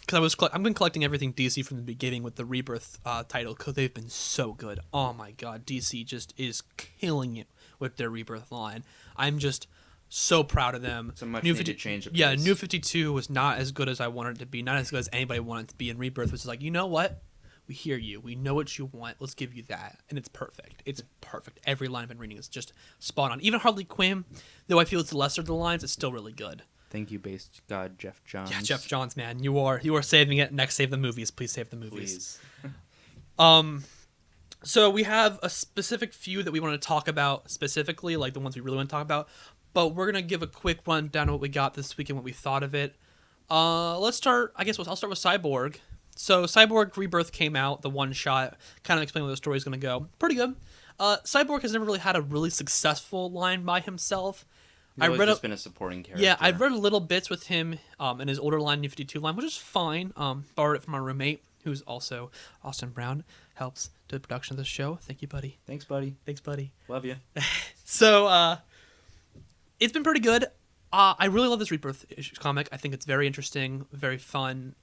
because I've been collecting everything DC from the beginning with the Rebirth title because they've been so good. Oh my god, DC just is killing it with their Rebirth line. I'm just so proud of them. So much needed change of pace. Yeah, New 52 was not as good as I wanted it to be, not as good as anybody wanted it to be, and Rebirth was like, you know what? We hear you. We know what you want. Let's give you that. And it's perfect. It's perfect. Every line I've been reading is just spot on. Even Harley Quinn, though I feel it's the lesser of the lines, it's still really good. Thank you, based God, Jeff Johns. Yeah, Jeff Johns, man. You are saving it. Next, save the movies. Please save the movies. Please. So we have a specific few that we want to talk about specifically, like the ones we really want to talk about. But we're going to give a quick rundown of what we got this week and what we thought of it. Let's start, I'll start with Cyborg. So Cyborg Rebirth came out, the one shot, kind of explain where the story is going to go. Pretty good. Cyborg has never really had a really successful line by himself. He's always just been a supporting character. Yeah, I've read little bits with him in his older line, New 52 line, which is fine. Borrowed it from my roommate, who's also Austin Brown, helps do the production of this show. Thank you, buddy. Thanks, buddy. Thanks, buddy. Love you. So, it's been pretty good. I really love this Rebirth comic. I think it's very interesting, very fun.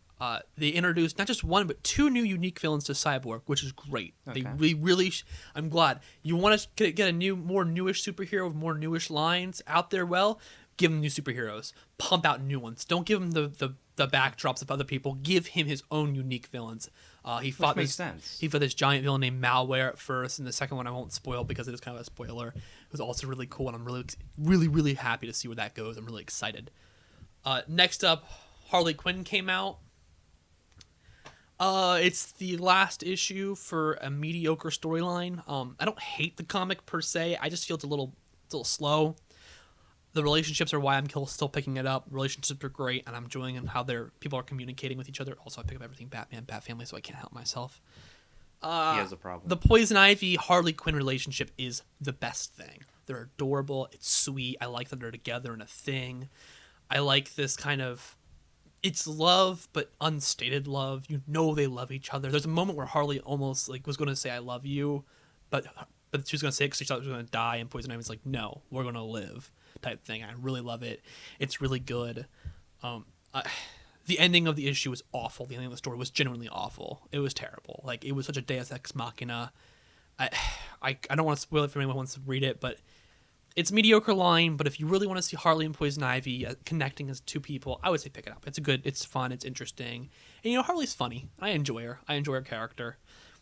They introduced not just one, but two new unique villains to Cyborg, which is great. Okay. They really, I'm glad. You want to get a more newish superhero with more newish lines out there? Well, give him new superheroes. Pump out new ones. Don't give him the backdrops of other people. Give him his own unique villains. He fought Which makes sense. He fought this giant villain named Malware at first, and the second one I won't spoil because it is kind of a spoiler. It was also really cool, and I'm really happy to see where that goes. I'm really excited. Next up, Harley Quinn came out. It's the last issue for a mediocre storyline. I don't hate the comic per se. I just feel it's a little slow. The relationships are why I'm still picking it up. Relationships are great, and I'm enjoying how people are communicating with each other. Also, I pick up everything Batman, Bat Family, so I can't help myself. He has a problem. The Poison Ivy Harley Quinn relationship is the best thing. They're adorable. It's sweet. I like that they're together in a thing. I like this kind of. It's love, but unstated love. You know they love each other. There's a moment where Harley almost was going to say "I love you," but she was going to say it because she thought she was going to die, and Poison Ivy's like, "No, we're going to live," type thing. I really love it. It's really good. The ending of the issue was awful. The ending of the story was genuinely awful. It was terrible. Like, it was such a Deus Ex Machina. I don't want to spoil it for anyone who wants to read it, but it's a mediocre line. But if you really want to see Harley and Poison Ivy connecting as two people, I would say pick it up. It's fun, it's interesting, and Harley's funny. I enjoy her. I enjoy her character.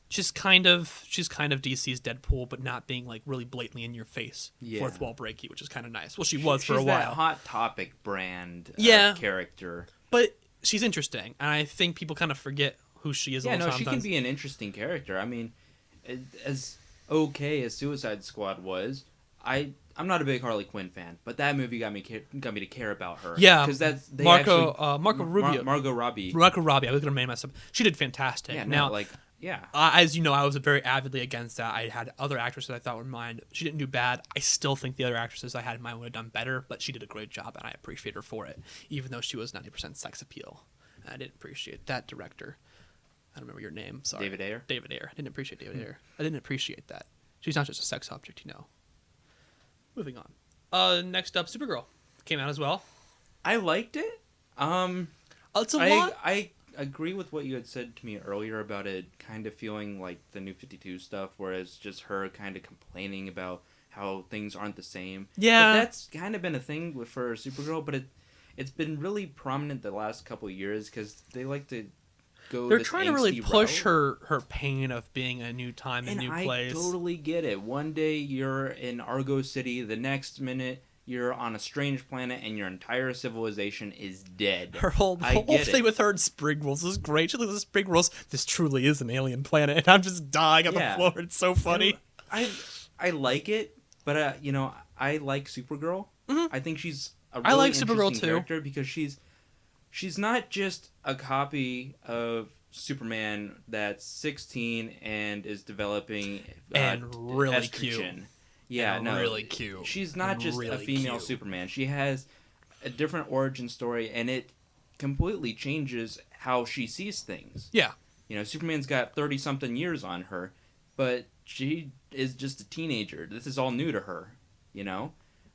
She's kind of DC's Deadpool, but not being like really blatantly in your face, fourth wall breaky, which is kind of nice. Well, she was for a while. She's that Hot Topic brand character, but she's interesting, and I think people kind of forget who she is. Yeah, no, she can be an interesting character. I mean, as okay as Suicide Squad was, I'm not a big Harley Quinn fan, but that movie got me to care about her. Yeah, because Margot Robbie. Margot Robbie. I was gonna name myself. She did fantastic. Yeah, now, yeah. As you know, I was very avidly against that. I had other actresses I thought were mine. She didn't do bad. I still think the other actresses I had in mind would have done better, but she did a great job, and I appreciate her for it, even though she was 90% sex appeal. And I didn't appreciate that director. I don't remember your name. Sorry. David Ayer. I didn't appreciate David Ayer. I didn't appreciate that. She's not just a sex object, Moving on. Next up, Supergirl came out as well. I liked it. It's a lot. I agree with what you had said to me earlier about it kind of feeling like the New 52 stuff, where it's just her kind of complaining about how things aren't the same. Yeah. But that's kind of been a thing for Supergirl, but it's been really prominent the last couple of years because they like to go. They're trying to really push route. her pain of being a new time and new place. I totally get it. One day you're in Argo City, the next minute you're on a strange planet, and your entire civilization is dead. Her whole thing with her and Spring Rules is great. She looks at Spring Rules. This truly is an alien planet, and I'm just dying on the floor. It's so funny. I like it, but I like Supergirl. Mm-hmm. I think she's a really like interesting Supergirl too character because she's not just a copy of Superman that's 16 and is developing and really estrogen. Cute. Yeah, and really cute. She's not just really a female cute. Superman. She has a different origin story, and it completely changes how she sees things. Yeah. Superman's got 30-something years on her. but she is just a teenager. This is all new to her, you know.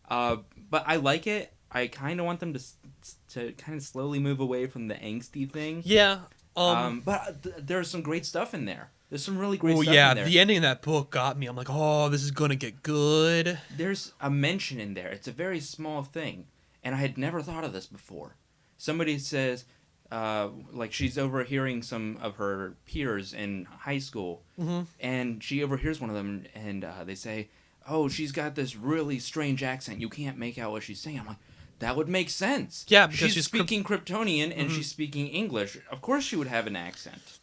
But I like it. I kind of want them to kind of slowly move away from the angsty thing. Yeah. But there's some great stuff in there. There's some really great stuff in there. The ending of that book got me. I'm like, oh, this is gonna get good. There's a mention in there. It's a very small thing, and I had never thought of this before. Somebody says, like she's overhearing some of her peers in high school, and she overhears one of them, and they say, "Oh, she's got this really strange accent. You can't make out what she's saying." I'm like, that would make sense. Yeah, because she's speaking Kryptonian and she's speaking English. Of course, she would have an accent.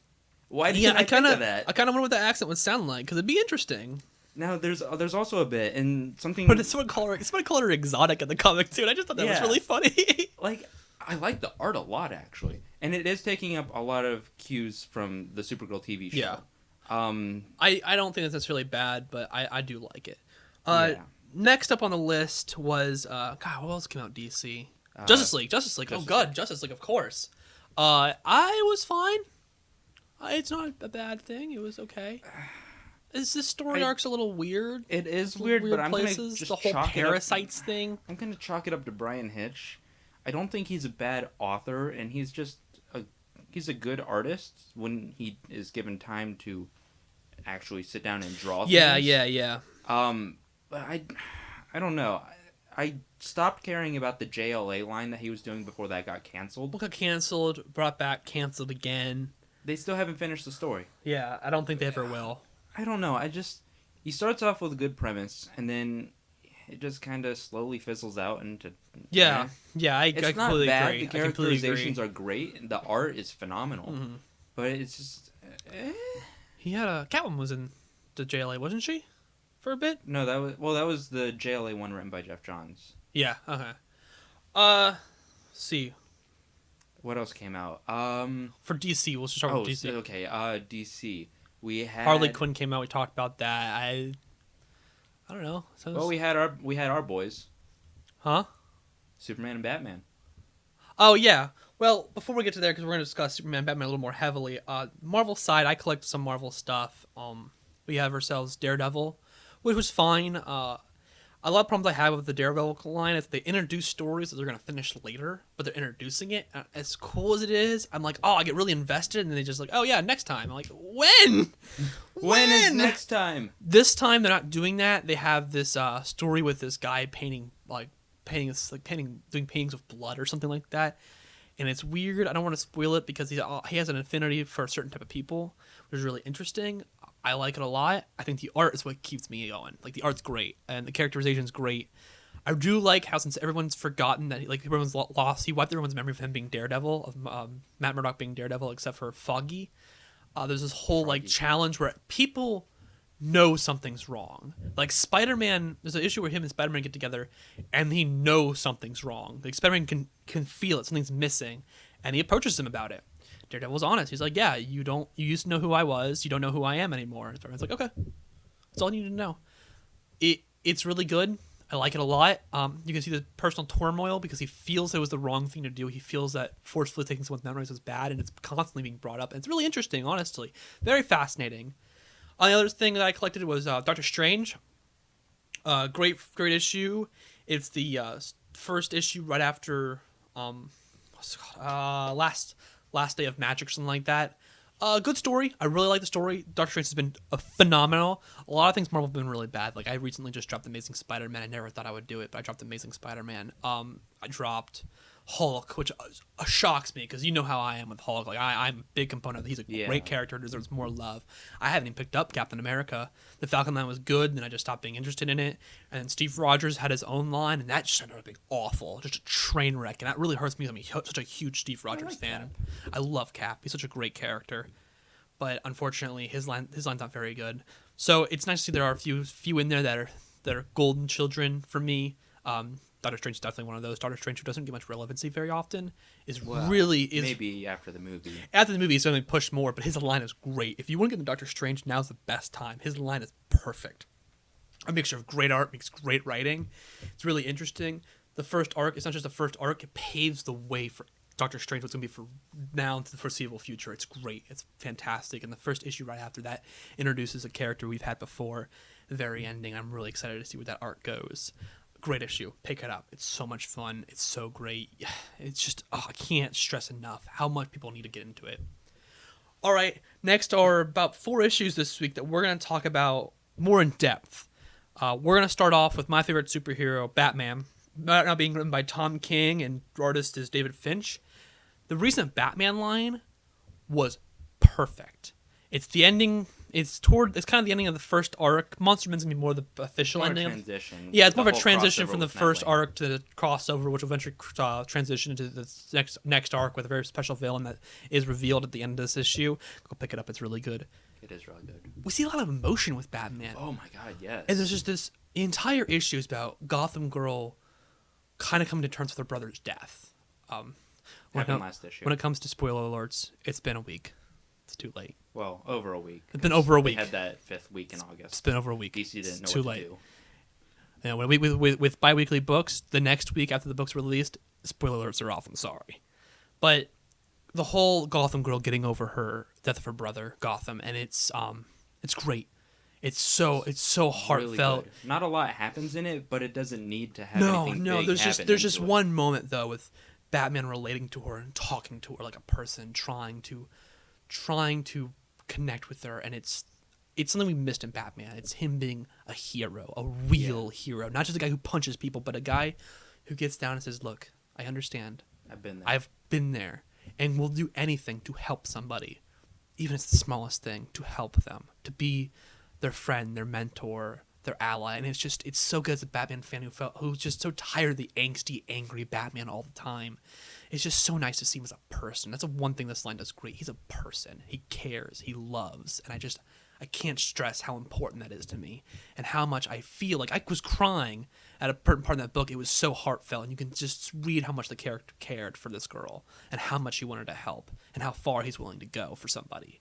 Why didn't I think of that? I kind of wonder what the accent would sound like, because it'd be interesting. Now, there's also a bit, and something... But someone called her exotic in the comic, too, and I just thought that was really funny. Like, I like the art a lot, actually. And it is taking up a lot of cues from the Supergirl TV show. Yeah. I don't think that's necessarily bad, but I do like it. Next up on the list was... God, what else came out DC? Justice League. Justice League, of course. I was fine. It's not a bad thing. It was okay. This story arc's a little weird. It is weird, but I'm going to just the whole parasites thing. I'm going to chalk it up to Brian Hitch. I don't think he's a bad author, and he's a good artist when he is given time to actually sit down and draw things. Yeah. But I don't know. I stopped caring about the JLA line that he was doing before that got canceled. Got canceled, brought back, canceled again. They still haven't finished the story. Yeah, I don't think they ever will. I don't know. He starts off with a good premise, and then it just kind of slowly fizzles out into... Yeah, I it's completely not bad. agree. The characterizations are great, and the art is phenomenal. Mm-hmm. But it's just... He had a... Catwoman was in the JLA, wasn't she? For a bit? No, that was the JLA one written by Jeff Johns. Yeah, okay. See. What else came out? For DC, we'll start with DC. Okay, DC. We had... Harley Quinn came out, we talked about that. I don't know. Well, we had our boys. Huh? Superman and Batman. Oh, yeah. Well, before we get to there, because we're going to discuss Superman and Batman a little more heavily, Marvel side, I collect some Marvel stuff. We have ourselves Daredevil, which was fine. A lot of problems I have with the Daredevil line is they introduce stories that they're going to finish later, but they're introducing it. As cool as it is, I'm like, oh, I get really invested, and they just like, oh, yeah, next time. I'm like, when? When is next time? This time, they're not doing that. They have this story with this guy doing paintings with blood or something like that. And it's weird. I don't want to spoil it because he has an affinity for a certain type of people, which is really interesting. I like it a lot. I think the art is what keeps me going. Like, the art's great, and the characterization's great. I do like how, since everyone's forgotten that, everyone's lost, he wiped everyone's memory of him being Daredevil, of Matt Murdock being Daredevil, except for Foggy. There's this whole, challenge where people know something's wrong. Like, Spider-Man, there's an issue where him and Spider-Man get together, and he knows something's wrong. Like, Spider-Man can feel it, something's missing, and he approaches him about it. Daredevil's honest. He's like, yeah, you used to know who I was, you don't know who I am anymore. Spider-Man's like, okay, that's all you need to know. It's really good. I like it a lot. You can see the personal turmoil because he feels it was the wrong thing to do. He feels that forcefully taking someone's memories is bad, and it's constantly being brought up. And it's really interesting, honestly. Very fascinating. The other thing that I collected was Doctor Strange. Great issue. It's the first issue right after Last Day of Magic or something like that. Good story. I really like the story. Doctor Strange has been phenomenal. A lot of things Marvel have been really bad. Like, I recently just dropped Amazing Spider-Man. I never thought I would do it, but I dropped Amazing Spider-Man. I dropped Hulk, which shocks me because you know how I am with Hulk. Like, I'm a big component of it. He's a great character, deserves more love. I haven't even picked up Captain America. The Falcon line was good, and then I just stopped being interested in it. And then Steve Rogers had his own line, and that just ended up being awful. Just a train wreck, and that really hurts me because I'm such a huge Steve Rogers fan. Cap. I love Cap. He's such a great character. But unfortunately, his line's not very good. So it's nice to see there are a few in there that are golden children for me. Doctor Strange is definitely one of those. Doctor Strange, who doesn't get much relevancy very often, is maybe after the movie. After the movie, he's going to push more, but his line is great. If you want to get into Doctor Strange, now's the best time. His line is perfect. A mixture of great art, makes great writing. It's really interesting. The first arc, it's not just the first arc, it paves the way for Doctor Strange, what's going to be for now into the foreseeable future. It's great. It's fantastic. And the first issue right after that introduces a character we've had before. The very ending, I'm really excited to see where that arc goes. Great issue. Pick it up. It's so much fun. It's so great. It's just, I can't stress enough how much people need to get into it. All right, next are about 4 issues this week that we're going to talk about more in depth. We're going to start off with my favorite superhero, Batman, now being written by Tom King and artist is David Finch. The recent Batman line was perfect. It's the ending. It's kind of the ending of the first arc. Monster Man's gonna be more the official ending. Transition. Yeah, it's more of a transition from the first arc to the crossover, which will eventually transition into the next arc with a very special villain that is revealed at the end of this issue. Go pick it up; it's really good. It is really good. We see a lot of emotion with Batman. Oh my god, yes. And there's just this entire issue is about Gotham Girl kind of coming to terms with her brother's death. Last issue. When it comes to spoiler alerts, it's been a week. It's too late. Well, over a week. It's been over a week. We had that 5th week in August. It's been over a week. DC didn't know too what late. to do. You know, with bi-weekly books, the next week after the book's released, spoiler alerts are off. I'm sorry. But the whole Gotham Girl getting over her death of her brother, Gotham, and it's great. It's so heartfelt. Really not a lot happens in it, but it doesn't need to have anything big there's just into it. one moment though with Batman relating to her and talking to her like a person, trying to connect with her, and it's something we missed in Batman. It's him being a hero, a real hero, not just a guy who punches people, but a guy who gets down and says, "Look, I understand. I've been there, and will do anything to help somebody, even if it's the smallest thing, to help them, to be their friend, their mentor, their ally." And it's so good as a Batman fan who's just so tired of the angsty, angry Batman all the time. It's just so nice to see him as a person. That's the one thing this line does great. He's a person. He cares. He loves. And I can't stress how important that is to me and how much I feel like I was crying at a certain part of that book. It was so heartfelt, and you can just read how much the character cared for this girl and how much he wanted to help and how far he's willing to go for somebody.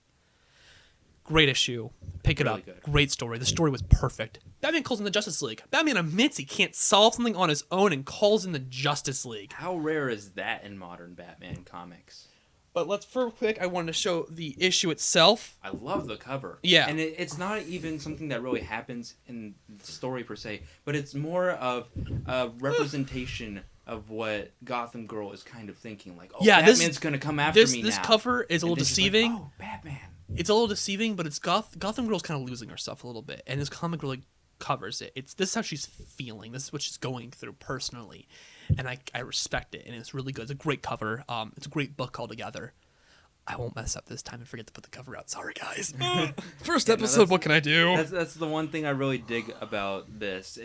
Great issue. Pick it up. Good. Great story. The story was perfect. Batman calls in the Justice League. Batman admits he can't solve something on his own and calls in the Justice League. How rare is that in modern Batman comics? But for quick, I wanted to show the issue itself. I love the cover. Yeah. And it's not even something that really happens in the story per se, but it's more of a representation of what Gotham Girl is kind of thinking. Like, Batman's going to come after me now. This cover is a little deceiving. Like, Batman. It's a little deceiving, but it's Gotham Girl's kind of losing herself a little bit, and this comic really covers it. This is how she's feeling. This is what she's going through personally, and I respect it, and it's really good. It's a great cover. It's a great book altogether. I won't mess up this time and forget to put the cover out. Sorry, guys. First episode. What can I do? That's the one thing I really dig about this.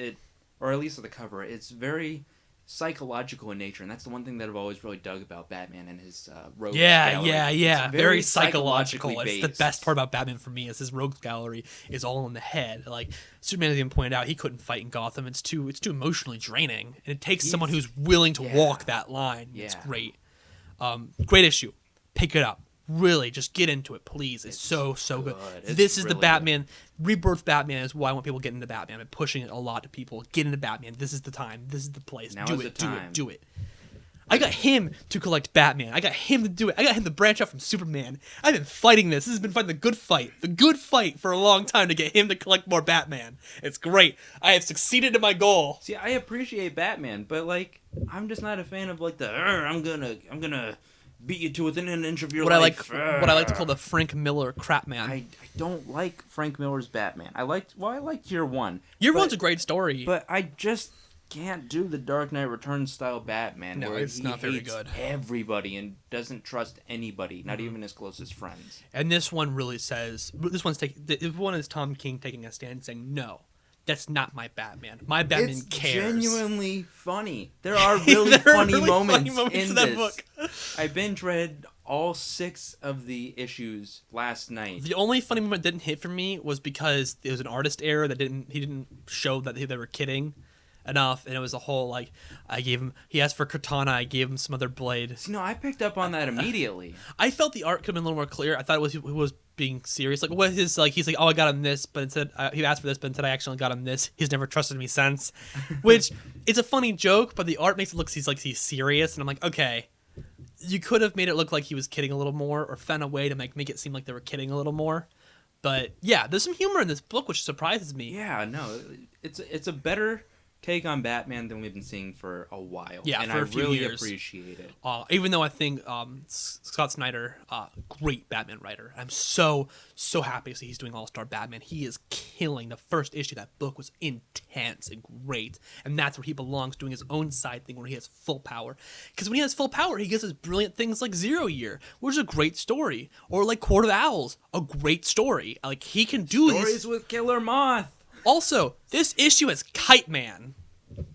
Or at least the cover. It's very psychological in nature, and that's the one thing that I've always really dug about Batman and his rogues gallery. Yeah. It's very psychological. based. It's the best part about Batman for me is his rogues gallery is all in the head. Like Superman has even pointed out, he couldn't fight in Gotham. It's too emotionally draining, and it takes someone who's willing to walk that line. Yeah. It's great. Great issue. Pick it up. Really, just get into it, please. It's so good. This is really the Batman. Rebirth Batman is why I want people to get into Batman. I've been pushing it a lot to people. Get into Batman. This is the time. This is the place. Do it. I got him to collect Batman. I got him to do it. I got him to branch out from Superman. I've been fighting this. This has been fighting the good fight for a long time to get him to collect more Batman. It's great. I have succeeded in my goal. See, I appreciate Batman, but I'm just not a fan of I'm gonna beat you to within an inch of your life. What I like to call the Frank Miller crap man. I don't like Frank Miller's Batman. I liked Year One. Year One's a great story. But I just can't do the Dark Knight Returns style Batman where it's not very hates good. Everybody and doesn't trust anybody, not even his closest friends. And this one really says, this one is Tom King taking a stand and saying, no, that's not my Batman. My Batman cares. It's genuinely funny. There are really funny moments in this book. I binge read all 6 of the issues last night. The only funny moment that didn't hit for me was because it was an artist error that he didn't show that they were kidding enough, and it was a whole he asked for katana, I gave him some other blade. See, no, I picked up on that immediately. I felt the art could have been a little more clear. I thought he was being serious. Like, what is he's like, oh, I got him this, but instead he asked for this, but instead I actually got him this. He's never trusted me since, which it's a funny joke, but the art makes it look he's serious, and I'm like, okay, you could have made it look like he was kidding a little more, or found a way to make it seem like they were kidding a little more. But yeah, there's some humor in this book, which surprises me. Yeah, no, it's a better take on Batman than we've been seeing for a while. Yeah, and for I a few really years. appreciate it. Even though I think Scott Snyder, great Batman writer. I'm so happy to see he's doing All-Star Batman. He is killing. The first issue of that book was intense and great, and that's where he belongs, doing his own side thing where he has full power. Because when he has full power, he gets us brilliant things like Zero Year, which is a great story, or like Court of Owls, a great story. Like, he can do Stories with Killer Moth. Also, this issue has Kite Man.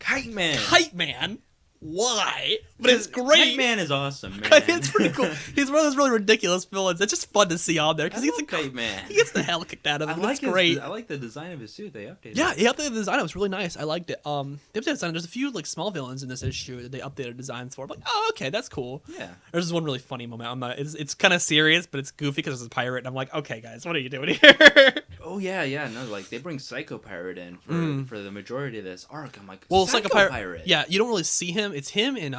Kite Man. Kite Man? Why? But it's great. Kite Man is awesome, man. It's pretty cool. He's one of those really ridiculous villains. It's just fun to see on there because he's a Kite Man. He gets the hell kicked out of him. It's great. I like the design of his suit. They updated. Yeah, he updated the design. It was really nice. I liked it. The updated design. There's a few like small villains in this issue that they updated designs for. I'm like, oh, okay, that's cool. Yeah. There's this one really funny moment. It's kind of serious, but it's goofy because it's a pirate. And I'm like, okay, guys, what are you doing here? Oh yeah. No, like they bring Psycho Pirate in for the majority of this arc. I'm like, well, Psycho Pirate. Yeah, you don't really see him. It's him and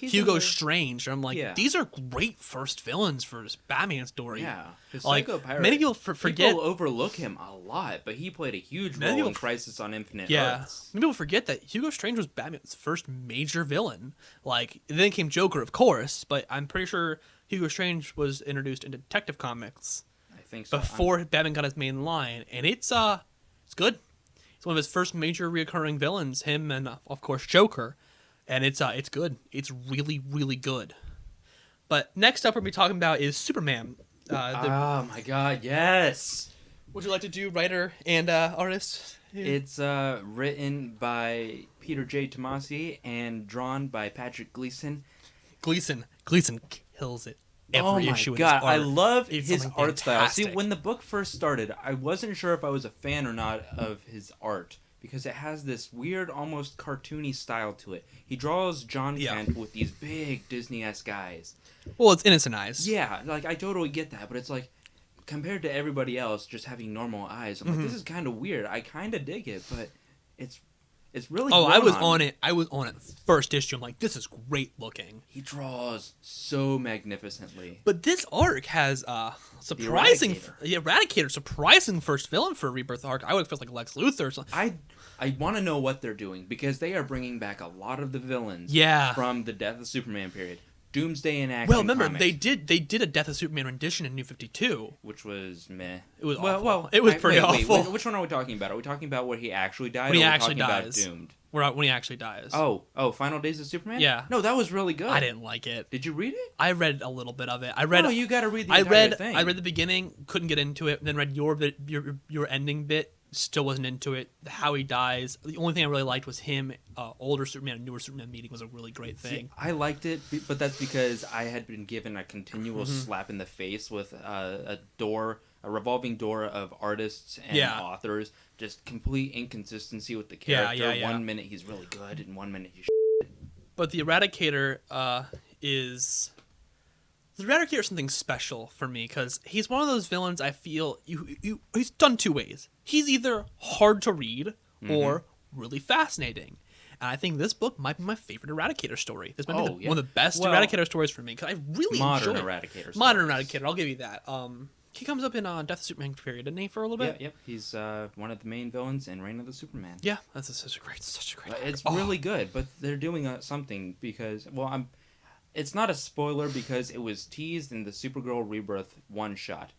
Hugo Strange. And I'm like, these are great first villains for this Batman story. Yeah, like Psycho Pirate. many people forget. People overlook him a lot, but he played a huge role in Crisis on Infinite Earths. Many people forget that Hugo Strange was Batman's first major villain. Like, then came Joker, of course, but I'm pretty sure Hugo Strange was introduced in Detective Comics. I think so. Before Batman got his main line, and it's good. It's one of his first major reoccurring villains. Him and of course Joker, and it's good. It's really really good. But next up, we're gonna be talking about is Superman. Oh my God! Yes. Would you like to do writer and artist? Yeah. It's written by Peter J. Tomasi and drawn by Patrick Gleason. Gleason kills it. Every issue God, in his art. I love It's his something art style. See, fantastic. when the book first started, I wasn't sure if I was a fan or not of his art because it has this weird, almost cartoony style to it. He draws John Kent with these big Disney-esque eyes. Well, it's innocent eyes. Yeah, like I totally get that, but it's like compared to everybody else just having normal eyes, I'm like, this is kind of weird. I kind of dig it, but it's really. Oh, I was on it. I was on it first issue. I'm like, this is great looking. He draws so magnificently. But this arc has surprising Eradicator, surprising first villain for a Rebirth arc. I would expect like Lex Luthor or something. I want to know what they're doing because they are bringing back a lot of the villains. From the Death of Superman period. Doomsday in Action. Well, remember comics, they did a Death of Superman rendition in New 52, which was meh. It was awful. Well, it was pretty awful. Wait, which one are we talking about? Are we talking about where he actually died? When he or are we actually talking dies. About Doomed? When he actually dies. Oh, Final Days of Superman? Yeah. No, that was really good. I didn't like it. Did you read it? I read a little bit of it. No, you got to read the entire thing. I read the beginning, couldn't get into it, then read your ending bit, still wasn't into it. How he dies. The only thing I really liked was him. Older Superman and newer Superman meeting was a really great thing. See, I liked it, but that's because I had been given a continual slap in the face with a revolving door of artists and authors. Just complete inconsistency with the character. Yeah. 1 minute he's really good, and 1 minute he's But the Eradicator is something special for me because he's one of those villains I feel he's done two ways. He's either hard to read or really fascinating. And I think this book might be my favorite Eradicator story. This might be one of the best Eradicator stories for me because I really enjoy Eradicator. Modern Eradicator. I'll give you that. He comes up in Death of Superman period, didn't he, for a little bit? Yep. He's one of the main villains in Reign of the Superman. Yeah, that's such a great. It's really good, but they're doing something because it's not a spoiler because it was teased in the Supergirl Rebirth one-shot.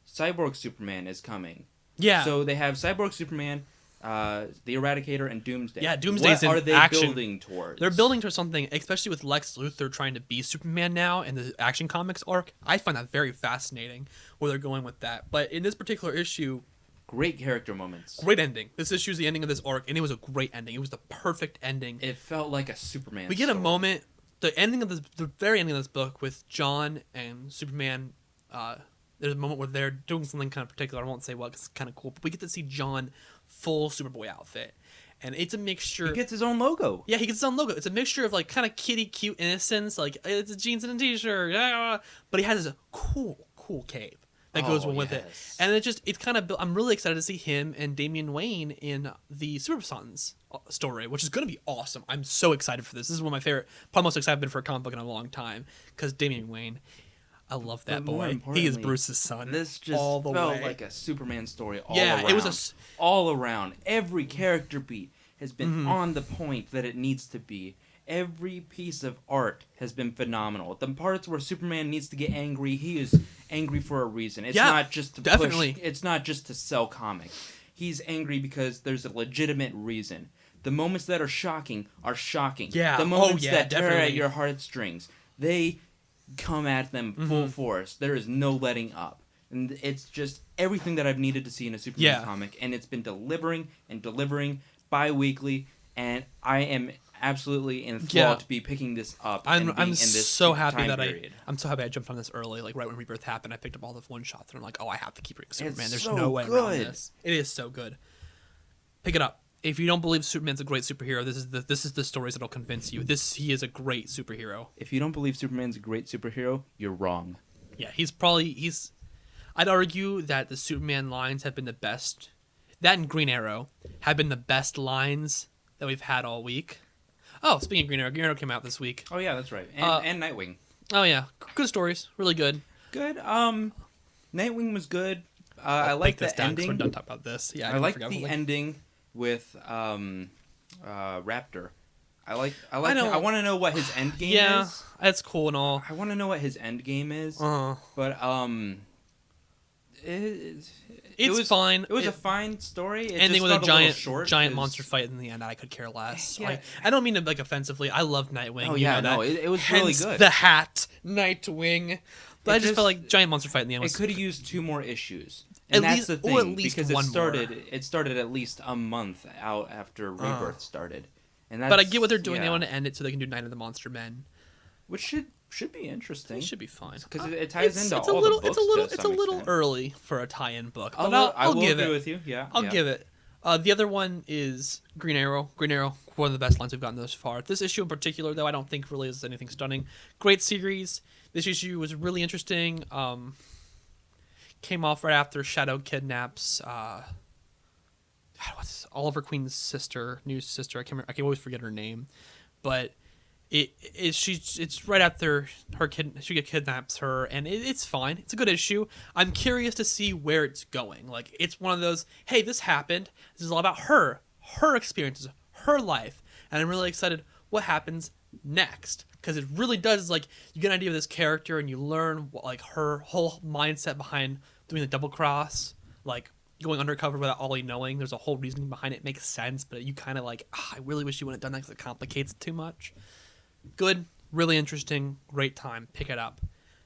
Cyborg Superman is coming. Yeah. So they have Cyborg Superman, the Eradicator, and Doomsday. Yeah, Doomsday's in What are they action. building towards? They're building towards something, especially with Lex Luthor trying to be Superman now in the Action Comics arc. I find that very fascinating where they're going with that. But in this particular issue... Great character moments. Great ending. This issue is the ending of this arc, and it was a great ending. It was the perfect ending. It felt like a Superman We get a story. moment... The very ending of this book with John and Superman... there's a moment where they're doing something kind of particular. I won't say what because it's kind of cool. But we get to see John full Superboy outfit. And it's a mixture... He gets his own logo. Yeah, he gets his own logo. It's a mixture of like kind of kitty cute innocence. Like, it's jeans and a t-shirt. But he has a cool cape. that goes well with it. Yes. And it's kind of, I'm really excited to see him and Damian Wayne in the Super Sons story, which is going to be awesome. I'm so excited for this. This is one of my favorite, probably most excited I've been for a comic book in a long time, because Damian Wayne, I love that boy. He is Bruce's son. This just all the felt way. like a Superman story all Yeah, around. it was all around. Every character beat has been on the point that it needs to be. Every piece of art has been phenomenal. The parts where Superman needs to get angry, he is angry for a reason. It's not just to definitely. push. It's not just to sell comics. He's angry because there's a legitimate reason. The moments that are shocking are shocking. Yeah. The moments that tear definitely. at your heartstrings, they come at them full force. There is no letting up. And it's just everything that I've needed to see in a Superman comic, and it's been delivering and delivering bi-weekly, and I am absolutely enthralled to be picking this up. I'm in this so happy time that period. I'm so happy I jumped on this early, like right when Rebirth happened. I picked up all the one shots, and I'm like, oh, I have to keep reading Superman. It's There's so no way around good. this. It is so good. Pick it up. If you don't believe Superman's a great superhero, this is the stories that'll convince you. He is a great superhero. If you don't believe Superman's a great superhero, you're wrong. Yeah, I'd argue that the Superman lines have been the best. That and Green Arrow have been the best lines that we've had all week. Oh, speaking of Green Arrow came out this week. Oh yeah, that's right. And Nightwing. Oh yeah, good stories, really good. Good. Nightwing was good. I like the ending. We're done talking about this. Yeah, I like the ending with Raptor. I want to know what his end game is. Yeah, that's cool and all. I want to know what his end game is. But it was fine. It was a fine story. It ending just with a short giant monster fight in the end. I could care less. Yeah. I don't mean it like offensively. I love Nightwing. Oh you yeah, know no, that. it was Hence really good. The hat, Nightwing. But I just felt like giant monster fight in the end. It could have used 2 more issues. And that's the thing, or at least because one it started at least a month out after Rebirth started. And but I get what they're doing. Yeah. They want to end it so they can do Night of the Monster Men, which should be interesting. It should be fine because it ties into it's all a little, the books. It's a little early for a tie-in book, but I will give agree it. with you. Yeah, I'll give it. The other one is Green Arrow. Green Arrow, one of the best lines we've gotten thus far. This issue in particular, though, I don't think really is anything stunning. Great series. This issue was really interesting. Came off right after Shadow kidnaps what's Oliver Queen's sister, new sister. I can always forget her name, but it's right after she kidnaps her, and it's fine. It's a good issue. I'm curious to see where it's going. Like, it's one of those, hey, this happened. This is all about her experiences, her life, and I'm really excited what happens next, because it really does, like, you get an idea of this character and you learn what, like, her whole mindset behind doing the double cross, like going undercover without Ollie knowing. There's a whole reasoning behind it. It makes sense, but you kind of like, I really wish you wouldn't have done that because it complicates it too much. Good, really interesting, great time. Pick it up.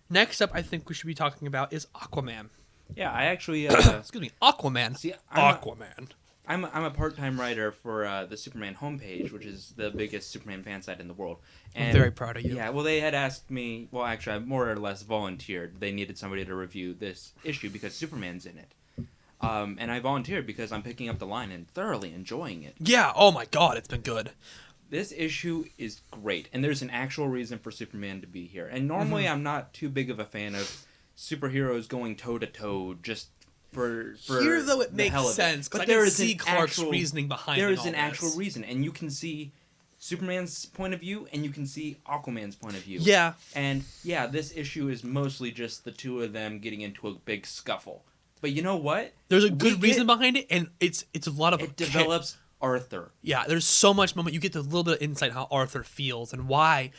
Next up, I think we should be talking about is Aquaman. Yeah, I actually excuse me, Aquaman. See, Aquaman. I'm a part-time writer for the Superman homepage, which is the biggest Superman fan site in the world. And, I'm very proud of you. Yeah, well, they had asked me. Well, actually, I more or less volunteered. They needed somebody to review this issue because Superman's in it. And I volunteered because I'm picking up the line and thoroughly enjoying it. Yeah, oh my god, it's been good. This issue is great, and there's an actual reason for Superman to be here. And normally I'm not too big of a fan of superheroes going toe-to-toe just for here, though, it the makes hell of it. sense, because But I there can is see an Clark's actual reasoning behind there it. is all an actual this. reason, and you can see Superman's point of view, and you can see Aquaman's point of view. Yeah. And, yeah, this issue is mostly just the two of them getting into a big scuffle. But you know what? There's a good reason behind it, and it's a lot of... It develops Arthur. Yeah, there's so much moment. You get a little bit of insight how Arthur feels and why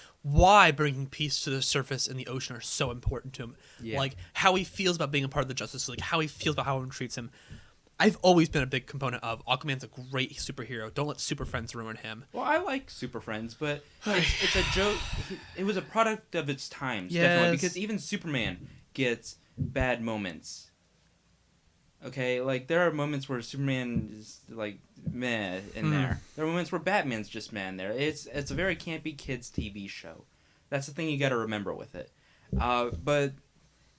bringing peace to the surface and the ocean are so important to him. Yeah. Like, how he feels about being a part of the Justice League, how he feels about how everyone treats him. I've always been a big component of Aquaman's a great superhero. Don't let Super Friends ruin him. Well, I like Super Friends, but it's a joke. It was a product of its times, Yes. definitely, because even Superman gets bad moments. Okay, like, there are moments where Superman is, like, meh in there. There are moments where Batman's just meh in there. It's a very campy kids TV show. That's the thing you gotta remember with it. But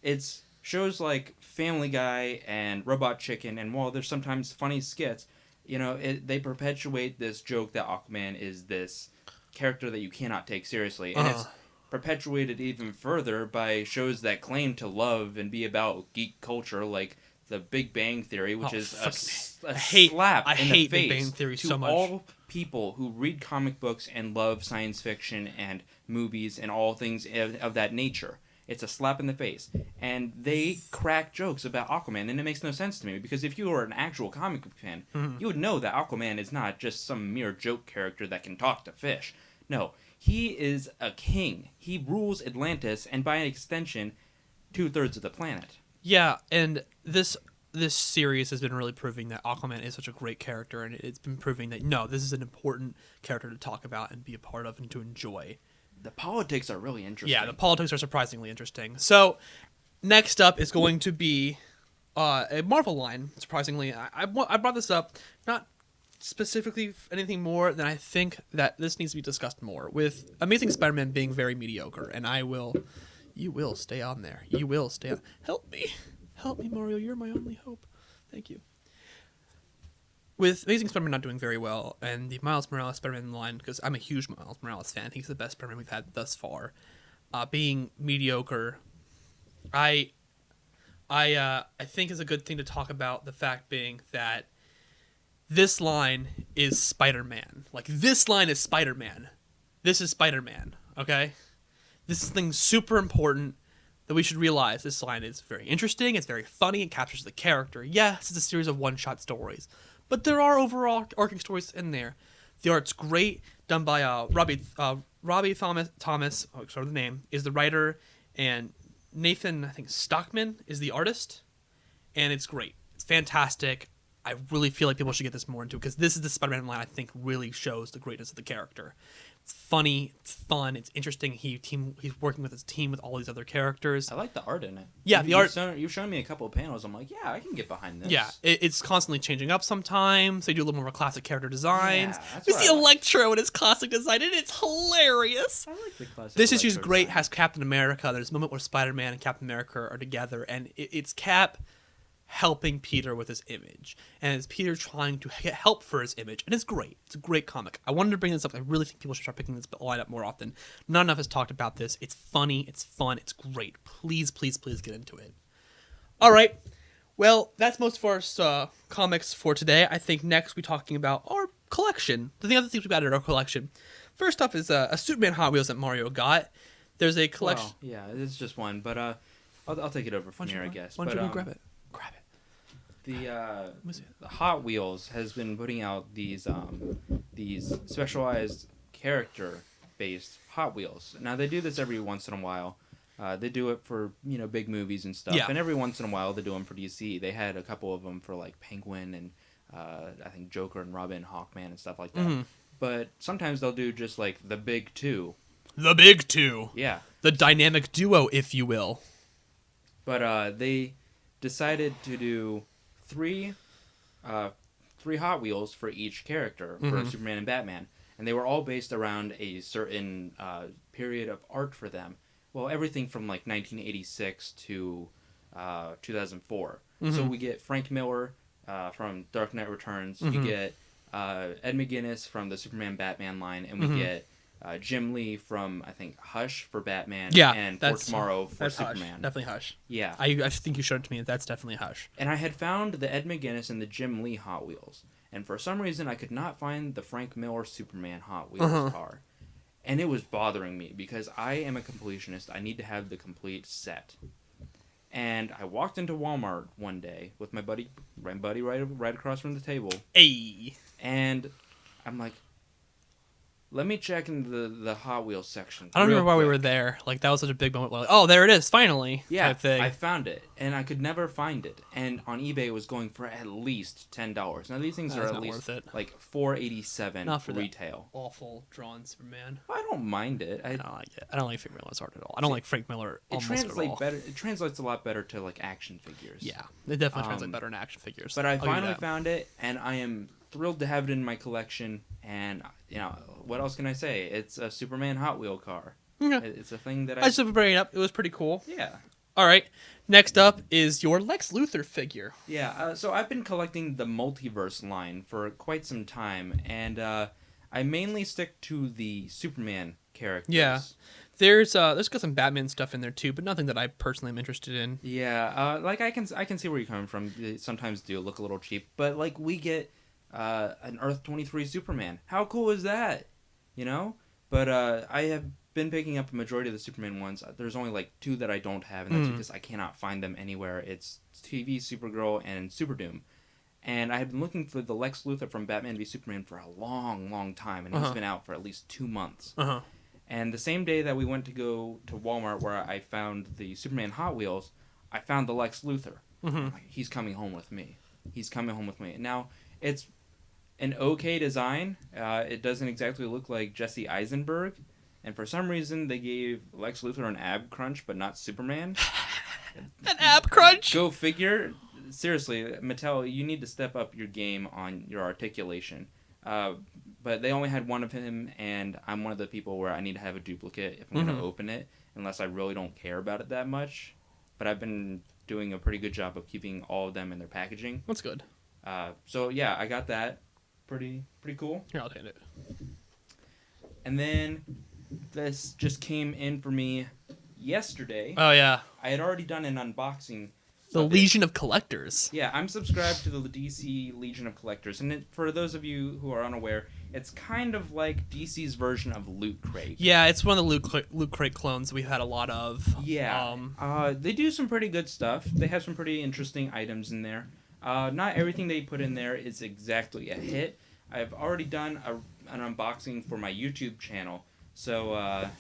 it's shows like Family Guy and Robot Chicken, and while there's sometimes funny skits, you know, they perpetuate this joke that Aquaman is this character that you cannot take seriously. And perpetuated even further by shows that claim to love and be about geek culture, like The Big Bang Theory, which is a slap in the hate Big Bang face Theory to so much. all people who read comic books and love science fiction and movies and all things of that nature. It's a slap in the face. And they crack jokes about Aquaman, and it makes no sense to me, because if you were an actual comic book fan, you would know that Aquaman is not just some mere joke character that can talk to fish. No, he is a king. He rules Atlantis, and by extension, 2/3 of the planet. Yeah, and this series has been really proving that Aquaman is such a great character, and it's been proving that, no, this is an important character to talk about and be a part of and to enjoy. The politics are really interesting. Yeah, the politics are surprisingly interesting. So, next up is going to be a Marvel line, surprisingly. I brought this up, not specifically anything more than I think that this needs to be discussed more, with Amazing Spider-Man being very mediocre, and you will stay on there. You will stay on. Help me, Mario, you're my only hope. Thank you. With Amazing Spider-Man not doing very well, and the Miles Morales Spider-Man line, because I'm a huge Miles Morales fan, I think he's the best Spider-Man we've had thus far, being mediocre, I think is a good thing to talk about, the fact being that this line is Spider-Man. Like, this line is Spider-Man. This is Spider-Man, okay? This thing's super important that we should realize. This line is very interesting, it's very funny, it captures the character. Yes, it's a series of one-shot stories, but there are overall arcing stories in there. The art's great, done by Robbie Thomas, the name, is the writer, and Nathan, I think, Stockman is the artist, and it's great. It's fantastic. I really feel like people should get this more into it, because this is the Spider-Man line I think really shows the greatness of the character. It's funny, it's fun, it's interesting. He's working with his team with all these other characters. I like the art in it. Yeah, the art. You've shown me a couple of panels. I'm like, yeah, I can get behind this. Yeah, it's constantly changing up sometimes. They do a little more classic character designs. Yeah, we see Electro in his classic design, and it's hilarious. I like the classic. This issue's Electro great. design. Has Captain America. There's a moment where Spider-Man and Captain America are together, and it's Cap helping Peter with his image, and it's Peter trying to get help for his image, and it's great. It's a great comic. I wanted to bring this up. I really think people should start picking this line up more often. Not enough has talked about this. It's funny, it's fun, it's great. Please, please, please get into it. All right. Well, that's most of our comics for today. I think next we're talking about our collection. The other things we've got in our collection. First up is a Superman Hot Wheels that Mario got. There's a collection. Well, yeah, it's just one, but I'll take it over from here, I guess. Why don't you go grab it? Grab it. The Hot Wheels has been putting out these specialized character-based Hot Wheels. Now they do this every once in a while. They do it for big movies and stuff, and every once in a while they do them for DC. They had a couple of them for like Penguin and I think Joker and Robin, Hawkman and stuff like that. Mm-hmm. But sometimes they'll do just like the big two. The big two. Yeah. The dynamic duo, if you will. But they decided to do three Hot Wheels for each character for Superman and Batman, and they were all based around a certain period of art for them. Well, everything from like 1986 to 2004. So we get Frank Miller from Dark Knight Returns. You get Ed McGuinness from the Superman Batman line, and we get Jim Lee from, I think, Hush for Batman, and For Tomorrow for Superman. Hush. Definitely Hush. Yeah. I think you showed it to me. That's definitely Hush. And I had found the Ed McGuinness and the Jim Lee Hot Wheels, and for some reason I could not find the Frank Miller Superman Hot Wheels car. And it was bothering me, because I am a completionist. I need to have the complete set. And I walked into Walmart one day with my buddy right across from the table. Hey. And I'm like, let me check in the Hot Wheels section. I don't remember why we were there. Like, that was such a big moment. Like, oh, there it is, finally. Yeah, type thing. I found it, and I could never find it. And on eBay, it was going for at least $10. Now, these things are at least like $4.87 retail. Awful drawn Superman. I don't mind it. I don't like it. I don't like Frank Miller's art at all. I don't like Frank Miller almost at all. It translates a lot better to like action figures. Yeah, it definitely translates better in action figures. But I finally found it, and I am thrilled to have it in my collection. And what else can I say? It's a Superman Hot Wheel car. Yeah. It's a thing that I just bring it up. It was pretty cool. Yeah. All right. Next up is your Lex Luthor figure. Yeah. So I've been collecting the Multiverse line for quite some time, and I mainly stick to the Superman characters. Yeah. There's got some Batman stuff in there too, but nothing that I personally am interested in. Yeah, like I can see where you're coming from. They sometimes do look a little cheap, but like we get an Earth 23 Superman. How cool is that? You know? But I have been picking up a majority of the Superman ones. There's only like 2 that I don't have, and that's because I cannot find them anywhere. It's TV, Supergirl, and Super Doom. And I have been looking for the Lex Luthor from Batman v Superman for a long, long time, and he's been out for at least 2 months. And the same day that we went to go to Walmart where I found the Superman Hot Wheels, I found the Lex Luthor. Like, he's coming home with me. He's coming home with me. Now, it's an okay design. It doesn't exactly look like Jesse Eisenberg. And for some reason, they gave Lex Luthor an ab crunch, but not Superman. An ab crunch? Go figure. Seriously, Mattel, you need to step up your game on your articulation. But they only had one of him, and I'm one of the people where I need to have a duplicate if I'm going to open it, unless I really don't care about it that much. But I've been doing a pretty good job of keeping all of them in their packaging. That's good. So yeah, I got that. Pretty cool. Here, I'll take it. And then this just came in for me yesterday. Oh yeah. I had already done an unboxing. The Legion of Collectors. Yeah, I'm subscribed to the DC Legion of Collectors, and for those of you who are unaware, it's kind of like DC's version of Loot Crate. Yeah, it's one of the Loot Crate clones we've had a lot of. Yeah, they do some pretty good stuff. They have some pretty interesting items in there. Not everything they put in there is exactly a hit. I've already done an unboxing for my YouTube channel, so I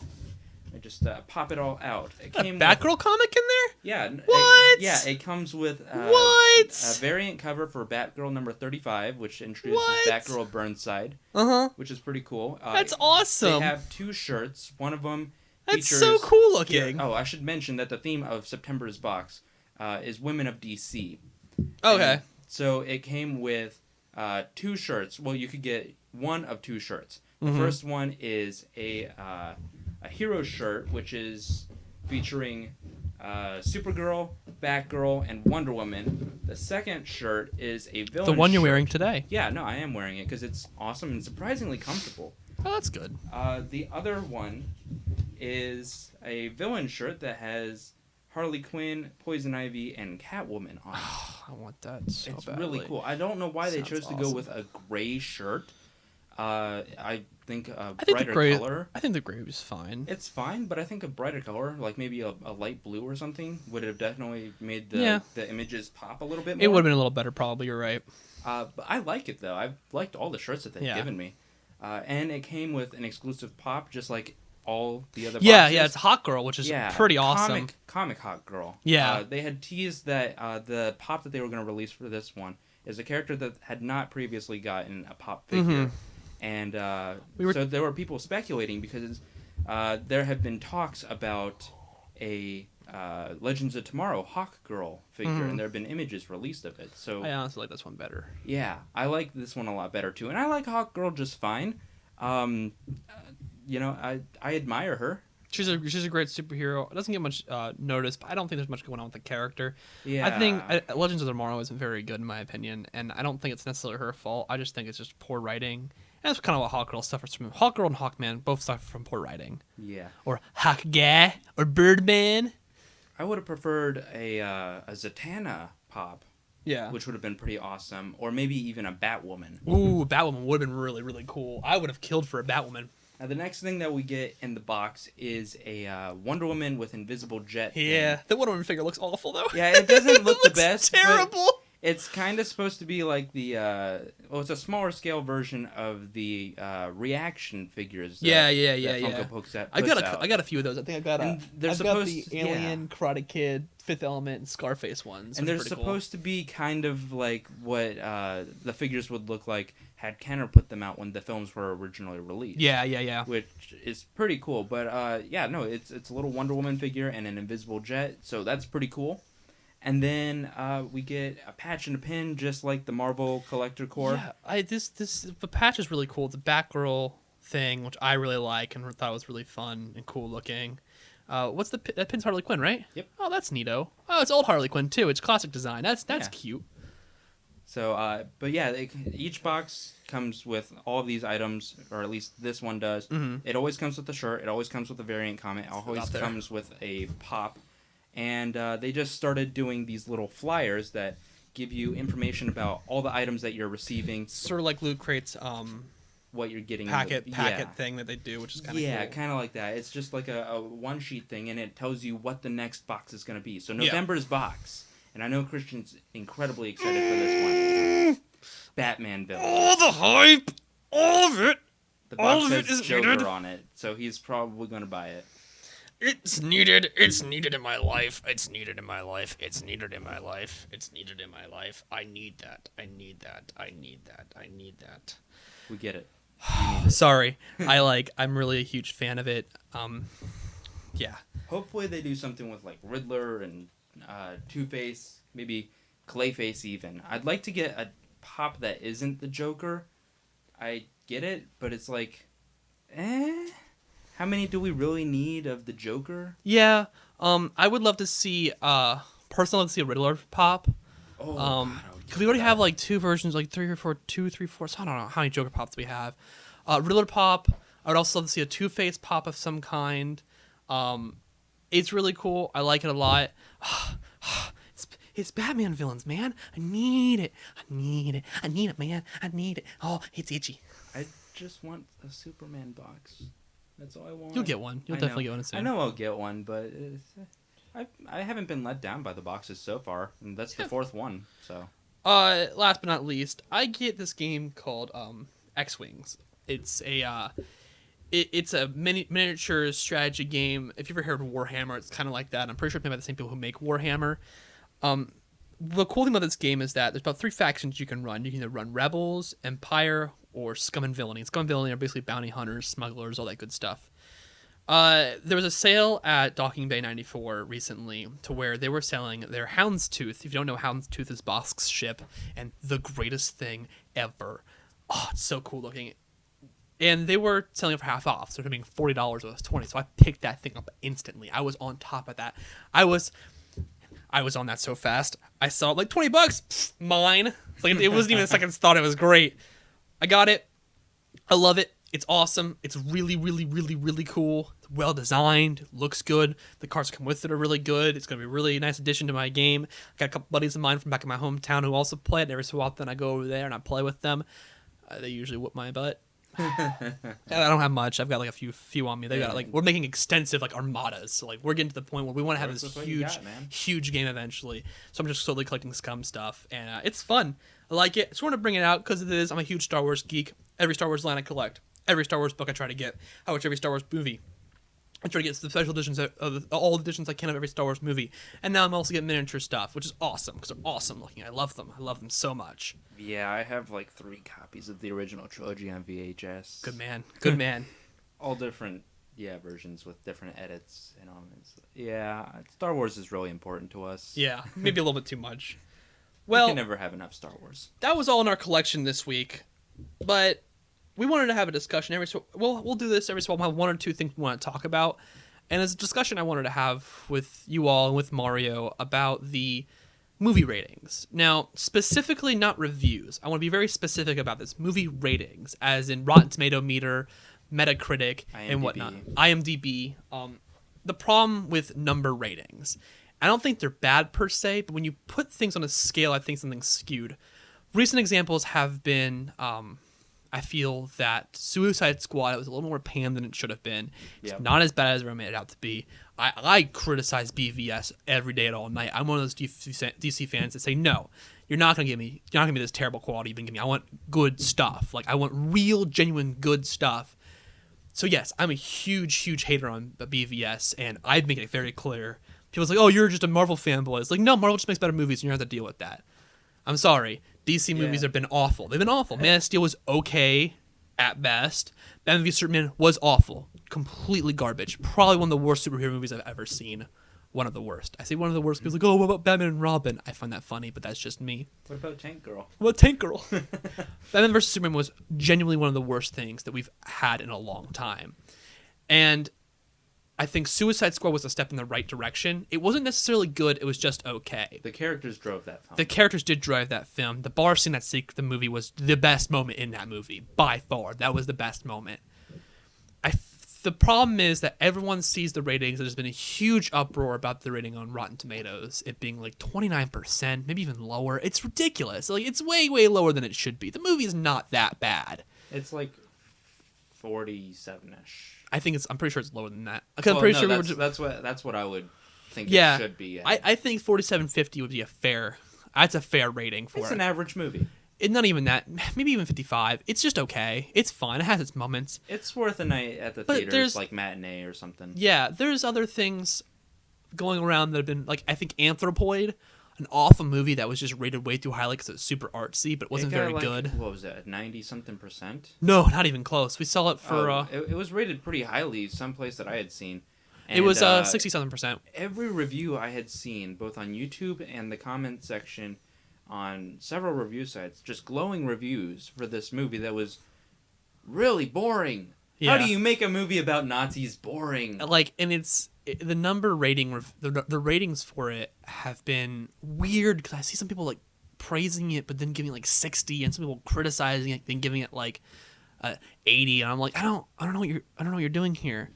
just pop it all out. It came Batgirl comic in there? Yeah. What? It comes with what? A variant cover for Batgirl number 35, which introduces Batgirl Burnside, which is pretty cool. That's awesome. They have 2 shirts. One of them That's features... so cool looking. Oh, I should mention that the theme of September's box is Women of DC. Okay. And so it came with 2 shirts. Well, you could get one of 2 shirts. The first one is a hero shirt, which is featuring Supergirl, Batgirl, and Wonder Woman. The second shirt is a villain. The one you're shirt. wearing today. Yeah, no, I am wearing it because it's awesome and surprisingly comfortable. Oh, that's good. The other one is a villain shirt that has Harley Quinn, Poison Ivy, and Catwoman on it. I want that so It's badly. really cool. I don't know why they chose to go awesome. with a gray shirt. I think a I think brighter the gray, color. I think the gray is fine. It's fine, but I think a brighter color, like maybe a light blue or something, would have definitely made the images pop a little bit more. It would have been a little better, probably. You're right. But I like it, though. I've liked all the shirts that they've given me. And it came with an exclusive pop, just like all the other boxes. Yeah, it's Hot Girl, which is pretty awesome. Comic Hot Girl. Yeah. They had teased that the pop that they were going to release for this one is a character that had not previously gotten a pop figure. And so there were people speculating because there have been talks about a Legends of Tomorrow Hawk Girl figure, and there have been images released of it. So I honestly like this one better. Yeah, I like this one a lot better too, and I like Hawk Girl just fine. You know, I admire her. She's a great superhero. It doesn't get much notice, but I don't think there's much going on with the character. Yeah, I think Legends of Tomorrow isn't very good in my opinion, and I don't think it's necessarily her fault. I just think it's just poor writing. And that's kind of what Hawk Girl suffers from. Hawk Girl and Hawkman both suffer from poor writing. Yeah. Or Hawk Guy or Birdman. I would have preferred a Zatanna pop. Yeah. Which would have been pretty awesome, or maybe even a Batwoman. Ooh, Batwoman would have been really, really cool. I would have killed for a Batwoman. Now, the next thing that we get in the box is a Wonder Woman with invisible jet. Yeah, the Wonder Woman figure looks awful though. Yeah, it doesn't look the best. Terrible. It's kind of supposed to be like the it's a smaller scale version of the reaction figures. Yeah. Funko puts out. I got a few of those. I think I got the Alien, Karate Kid, Fifth Element, and Scarface ones. And they're supposed to be kind of like what the figures would look like had Kenner put them out when the films were originally released. Yeah. Which is pretty cool. But it's a little Wonder Woman figure and an invisible jet, so that's pretty cool. And then we get a patch and a pin, just like the Marvel Collector Core. Yeah, the patch is really cool. It's a Batgirl thing, which I really like and thought was really fun and cool looking. That pin's Harley Quinn, right? Yep. Oh, that's neato. Oh, it's old Harley Quinn too. It's classic design. That's cute. So, but yeah, each box comes with all of these items, or at least this one does. Mm-hmm. It always comes with a shirt. It always comes with a variant comic. It always comes with a pop. And they just started doing these little flyers that give you information about all the items that you're receiving. Sort of like Loot Crate's what you're getting. packet thing that they do, which is kind of cool. Yeah, kind of like that. It's just like a one-sheet thing, and it tells you what the next box is going to be. So November's box. And I know Christian's incredibly excited for this one. Batman villain. All the hype! All of it! The box all of says it is Joker needed. on it, so he's probably going to buy it. It's needed. It's needed in my life. It's needed in my life. It's needed in my life. It's needed in my life. I need that. I need that. I need that. I need that. We get it. Sorry. I'm really a huge fan of it. Yeah. Hopefully they do something with like Riddler and Two-Face, maybe Clayface even. I'd like to get a pop that isn't the Joker. I get it, but it's like, how many do we really need of the Joker? Yeah. I would love to see personally love to see a Riddler pop. Oh, because we already have like two versions, like 3 or 4, 2, 3, 4. So I don't know how many Joker pops we have. Riddler pop. I would also love to see a Two-Face pop of some kind. It's really cool. I like it a lot. It's Batman villains, man. I need it. I need it. I need it, man. I need it. Oh, it's itchy. I just want a Superman box. That's all I want. You'll get one. You'll definitely get one soon. I know I'll get one, but I haven't been let down by the boxes so far, and that's the fourth one. So. Last but not least, I get this game called X-Wings. It's a it's a miniature strategy game. If you've ever heard of Warhammer, it's kind of like that. I'm pretty sure it's made by the same people who make Warhammer. The cool thing about this game is that there's about 3 factions you can run. You can either run Rebels, Empire, or Scum and Villainy. Scum and Villainy are basically bounty hunters, smugglers, all that good stuff. There was a sale at Docking Bay 94 recently to where they were selling their Houndstooth. If you don't know, Houndstooth is Bosk's ship and the greatest thing ever. Oh, it's so cool looking. And they were selling it for half off, so it was being $40 it was $20. So I picked that thing up instantly. I was on top of that. I was on that so fast. I saw it like $20. Pfft, mine. Like it wasn't even a second thought. It was great. I got it. I love it. It's awesome. It's really, really, really, really cool. It's well designed. Looks good. The cards that come with it are really good. It's going to be a really nice addition to my game. I got a couple buddies of mine from back in my hometown who also play it. Every so often I go over there and I play with them. They usually whoop my butt. I don't have much. I've got like a few on me. They got like we're making extensive like armadas. So like we're getting to the point where we want to have this huge game eventually. So I'm just slowly collecting Scum stuff, and it's fun. I like it. I just want to bring it out because it is. I'm a huge Star Wars geek. Every Star Wars line I collect. Every Star Wars book I try to get. I watch every Star Wars movie. I try to get the special editions of all editions I can of every Star Wars movie. And now I'm also getting miniature stuff, which is awesome because they're awesome looking. I love them. I love them so much. Yeah, I have like 3 copies of the original trilogy on VHS. Good man. Good man. All different, versions with different edits and all. Star Wars is really important to us. Yeah, maybe a little bit too much. Well, we can never have enough Star Wars. That was all in our collection this week, but we wanted to have a discussion we'll do this every so we'll have 1 or 2 things we want to talk about, and as a discussion I wanted to have with you all and with Mario about the movie ratings. Now, specifically not reviews. I want to be very specific about this. Movie ratings, as in Rotten Tomato meter, Metacritic, IMDb. And whatnot. IMDb. The problem with number ratings, I don't think they're bad per se, but when you put things on a scale, I think something's skewed. Recent examples have been, I feel that Suicide Squad was a little more panned than it should have been. It's not as bad as it made it out to be. I criticize BVS every day and all night. I'm one of those DC fans that say, no, you're not gonna give me this terrible quality you've been giving me. I want good stuff. Like I want real, genuine, good stuff. So yes, I'm a huge hater on BVS, and I've made it very clear. People's like, oh, you're just a Marvel fanboy. It's like, no, Marvel just makes better movies, and you don't have to deal with that. I'm sorry. DC movies have been awful. They've been awful. Man of Steel was okay at best. Batman v Superman was awful. Completely garbage. Probably one of the worst superhero movies I've ever seen. One of the worst. I say one of the worst because like, oh, what about Batman and Robin? I find that funny, but that's just me. What about Tank Girl? What about Tank Girl? Batman vs. Superman was genuinely one of the worst things that we've had in a long time. And I think Suicide Squad was a step in the right direction. It wasn't necessarily good. It was just okay. The characters drove that film. The characters did drive that film. The bar scene that the movie was the best moment in that movie. By far. That was the best moment. The problem is that everyone sees the ratings. There's been a huge uproar about the rating on Rotten Tomatoes. It being like 29%, maybe even lower. It's ridiculous. Like, it's way, way lower than it should be. The movie is not that bad. It's like 47-ish. I'm pretty sure it's lower than that. That's what I would think it should be. I think 47.50 would be that's a fair rating for it. It's an average movie. It's not even that. Maybe even 55. It's just okay. It's fun. It has its moments. It's worth a night at the theaters, like Matinee or something. Yeah, there's other things going around that have been, like, I think Anthropoid, an awful movie that was just rated way too highly because it was super artsy, but wasn't very good. What was it, 90-something%? No, not even close. We saw it for... It was rated pretty highly, someplace that I had seen. And, it was 60-something%. Every review I had seen, both on YouTube and the comment section on several review sites, just glowing reviews for this movie that was really boring. Yeah. How do you make a movie about Nazis boring? Like, and the number rating, the ratings for it have been weird because I see some people like praising it, but then giving it like 60, and some people criticizing it, then giving it like 80, and I'm like, I don't know what you're doing here.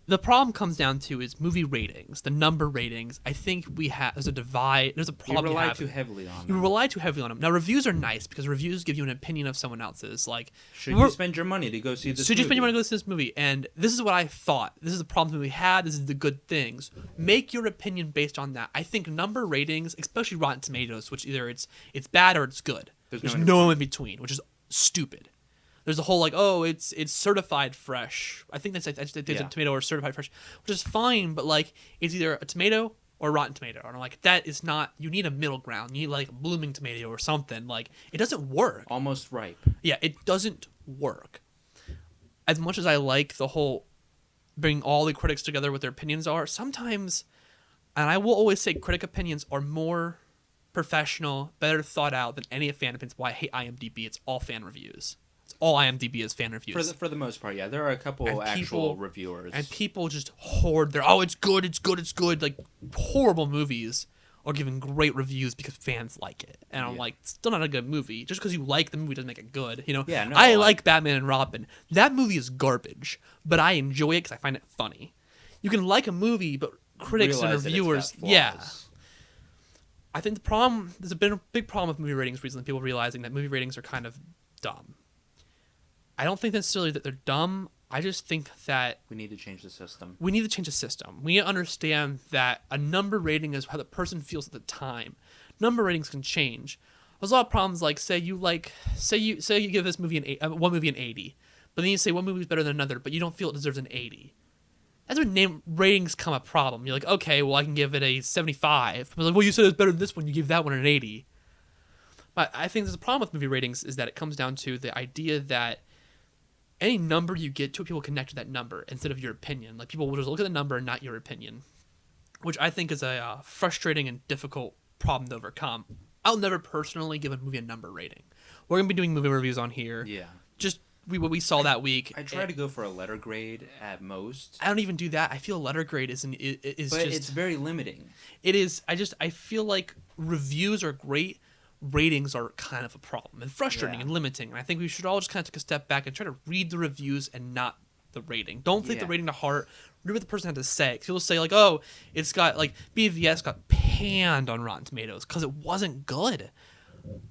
The problem comes down to is movie ratings, the number ratings. I think there's a divide. There's a problem. You rely too heavily on them. You rely too heavily on them. Now, reviews are nice because reviews give you an opinion of someone else's. Like, should you spend your money to go see this movie? Should you spend your money to go see this movie? And this is what I thought. This is the problem we had. This is the good things. Make your opinion based on that. I think number ratings, especially Rotten Tomatoes, which either it's bad or it's good. There's no in between, which is stupid. There's a whole like, oh, it's certified fresh. I think there's a tomato or certified fresh, which is fine, but like it's either a tomato or a Rotten Tomato. And I'm like, that is not. You need a middle ground. You need like a blooming tomato or something. Like, it doesn't work. Almost ripe. Yeah, it doesn't work. As much as I like the whole bringing all the critics together with their opinions are, sometimes, and I will always say, critic opinions are more professional, better thought out than any fan opinions. Why I hate IMDb. It's all fan reviews. All IMDb is fan reviews. For the most part, yeah. There are a couple actual reviewers. And people just hoard it's good, it's good, it's good. Like, horrible movies are giving great reviews because fans like it. And I'm like, it's still not a good movie. Just because you like the movie doesn't make it good. You know? Yeah, no, I like Batman and Robin. That movie is garbage, but I enjoy it because I find it funny. You can like a movie, but critics and reviewers... Yeah. I think there's been a big problem with movie ratings recently. People realizing that movie ratings are kind of dumb. I don't think necessarily that they're dumb. I just think that... We need to change the system. We need to understand that a number rating is how the person feels at the time. Number ratings can change. There's a lot of problems like, say you give this movie one movie an 80, but then you say one movie is better than another, but you don't feel it deserves an 80. That's when ratings come a problem. You're like, okay, well, I can give it a 75. But like, well, you said it was better than this one. You give that one an 80. But I think there's a problem with movie ratings is that it comes down to the idea that any number you get to, people connect to that number instead of your opinion. Like, people will just look at the number and not your opinion, which I think is a frustrating and difficult problem to overcome. I'll never personally give a movie a number rating. We're going to be doing movie reviews on here. Yeah. Just what we saw that week. I try to go for a letter grade at most. I don't even do that. I feel letter grade but it's very limiting. It is. I feel like reviews are great. Ratings are kind of a problem and frustrating and limiting. And I think we should all just kind of take a step back and try to read the reviews and not the rating. Don't take the rating to heart. Read what the person had to say. 'Cause people say like, oh, it's got like BVS got panned on Rotten Tomatoes because it wasn't good.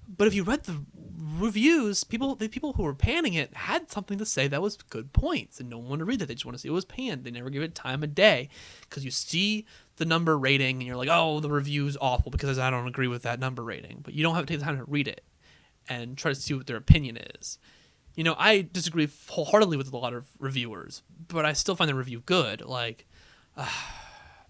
But if you read the reviews, the people who were panning it had something to say that was good points, and no one wanted to read that. They just want to see it was panned. They never give it time of day because you see the number rating and you're like, oh, the review's awful because I don't agree with that number rating. But you don't have to take the time to read it and try to see what their opinion is. You know, I disagree wholeheartedly with a lot of reviewers, but I still find the review good. Like,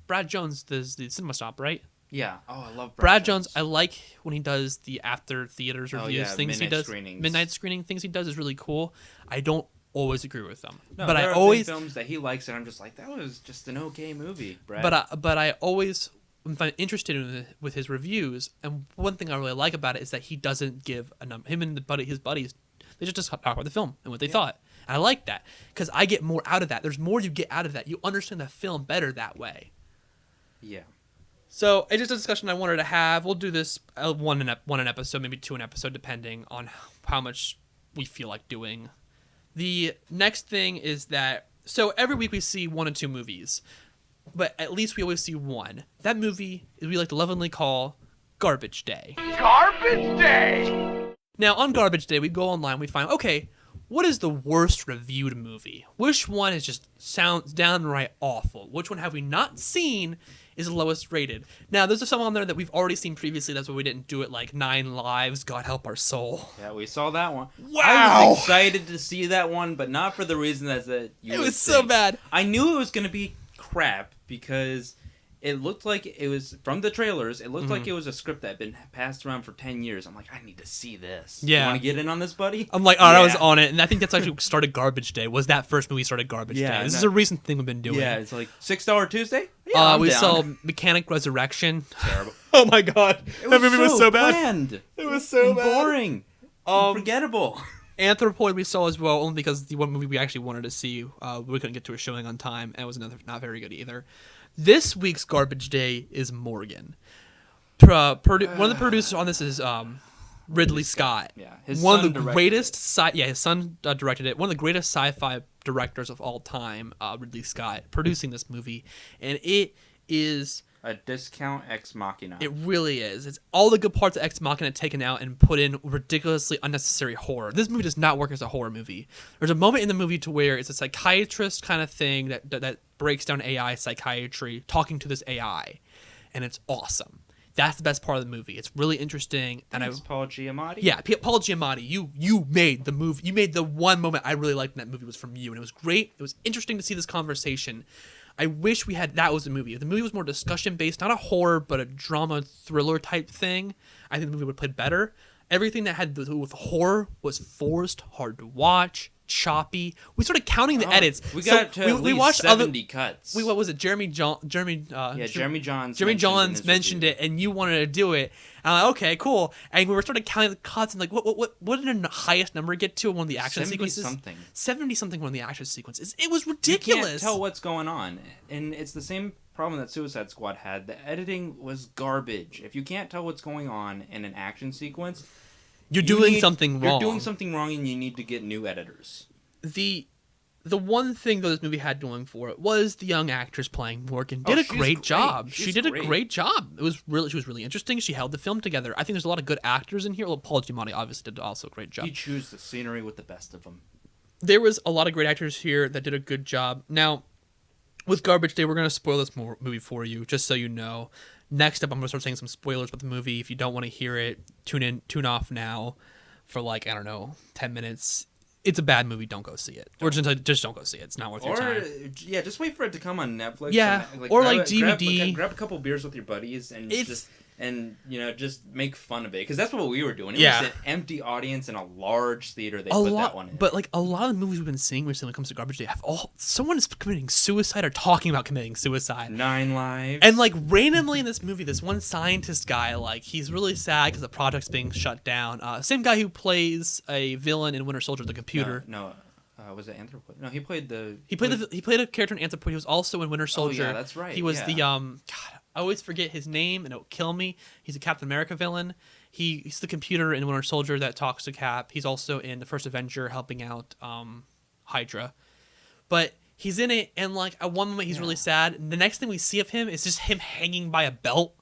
Brad Jones does the Cinema Stop, right? Yeah. Oh, I love Brad Jones. I like when he does the after theaters reviews, things he does. Screenings. Midnight screening things he does is really cool. I don't always agree with them. No, but there I are always films that he likes, and I'm just like, that was just an okay movie, Brad. But I always am interested with his reviews, and one thing I really like about it is that he doesn't give a number. Him and his buddies, they just talk about the film and what they thought. And I like that because I get more out of that. There's more you get out of that. You understand the film better that way. Yeah. So it's just a discussion I wanted to have. We'll do this one an episode, maybe 2 an episode, depending on how much we feel like doing. The next thing is that, so every week we see 1 or 2 movies, but at least we always see one. That movie we like to lovingly call Garbage Day. Garbage Day! Now, on Garbage Day, we go online, we find, okay, what is the worst reviewed movie? Which one is just sounds downright awful? Which one have we not seen is the lowest rated? Now, there's some on there that we've already seen previously. That's why we didn't do it, like 9 Lives, God Help Our Soul. Yeah, we saw that one. Wow! I was excited to see that one, but not for the reason that you It would was so think. bad. I knew it was going to be crap because it looked like it was, from the trailers, it looked like it was a script that had been passed around for 10 years. I'm like, I need to see this. Yeah. You want to get in on this, buddy? I'm like, all right, I was Yeah. on it, and I think that's actually what started Garbage Day. Was that first movie started Garbage Yeah, Day? This and is a recent thing we've been doing. Yeah, it's like $6 Tuesday? Yeah, I'm we down. saw Mechanic Resurrection. Terrible. Oh my god, It that movie was so bad. bland. It was so and bad. boring. Forgettable. Anthropoid we saw as well, only because the one movie we actually wanted to see, we couldn't get to a showing on time, and it was not very good either. This week's Garbage Day is Morgan. One of the producers on this is Ridley Scott. Yeah, his one son of the directed greatest his son directed it. One of the greatest sci-fi directors of all time, Ridley Scott, producing this movie, and it is. A discount ex machina. It really is. It's all the good parts of Ex Machina taken out and put in ridiculously unnecessary horror. This movie does not work as a horror movie. There's a moment in the movie to where it's a psychiatrist kind of thing that breaks down AI psychiatry, talking to this AI, and it's awesome. That's the best part of the movie. It's really interesting. Thanks, Paul Giamatti. Yeah, Paul Giamatti, you made the movie. You made the one moment I really liked in that movie was from you, and it was great. It was interesting to see this conversation. I wish we had that was the movie. If the movie was more discussion based, not a horror but a drama thriller type thing, I think the movie would have played better. Everything that had to do with horror was forced, hard to watch, choppy. We started counting the edits. We got to at least 70 cuts. What was it? Jeremy Johns. Jeremy Johns mentioned it, and you wanted to do it. And I'm like, okay, cool. And we were started counting the cuts, and like, what did the highest number get to in one of the action sequences? 70 something one of the action sequences. It was ridiculous. You can't tell what's going on, and it's the same problem that Suicide Squad had. The editing was garbage. If you can't tell what's going on in an action sequence, you're doing something wrong. You're doing something wrong, and you need to get new editors. The one thing though this movie had going for it was the young actress playing Morgan did a great job. She did a great job. She was really interesting. She held the film together. I think there's a lot of good actors in here. Well, Paul Giamatti obviously did also a great job. He chose the scenery with the best of them. There was a lot of great actors here that did a good job. Now, with Garbage Day, we're going to spoil this movie for you, just so you know. Next up, I'm going to start saying some spoilers about the movie. If you don't want to hear it, tune off now for 10 minutes. It's a bad movie. Don't go see it. Or just don't go see it. It's not worth your time. Yeah, just wait for it to come on Netflix. Yeah, or DVD. Grab a couple beers with your buddies and just make fun of it, because that's what we were doing. It was an empty audience in a large theater. They put that one in. But a lot of the movies we've been seeing recently when it comes to Garbage Day someone is committing suicide or talking about committing suicide. 9 Lives. And randomly in this movie, this one scientist guy, he's really sad because the project's being shut down. Same guy who plays a villain in Winter Soldier, the computer. Was it Anthropoid? No, he played a character in Anthropoid. He was also in Winter Soldier. Oh yeah, that's right. He was I always forget his name and it'll kill me. He's a Captain America villain. He's the computer in Winter Soldier that talks to Cap. He's also in the first Avenger helping out Hydra. But he's in it, and at one moment he's really sad. And the next thing we see of him is just him hanging by a belt.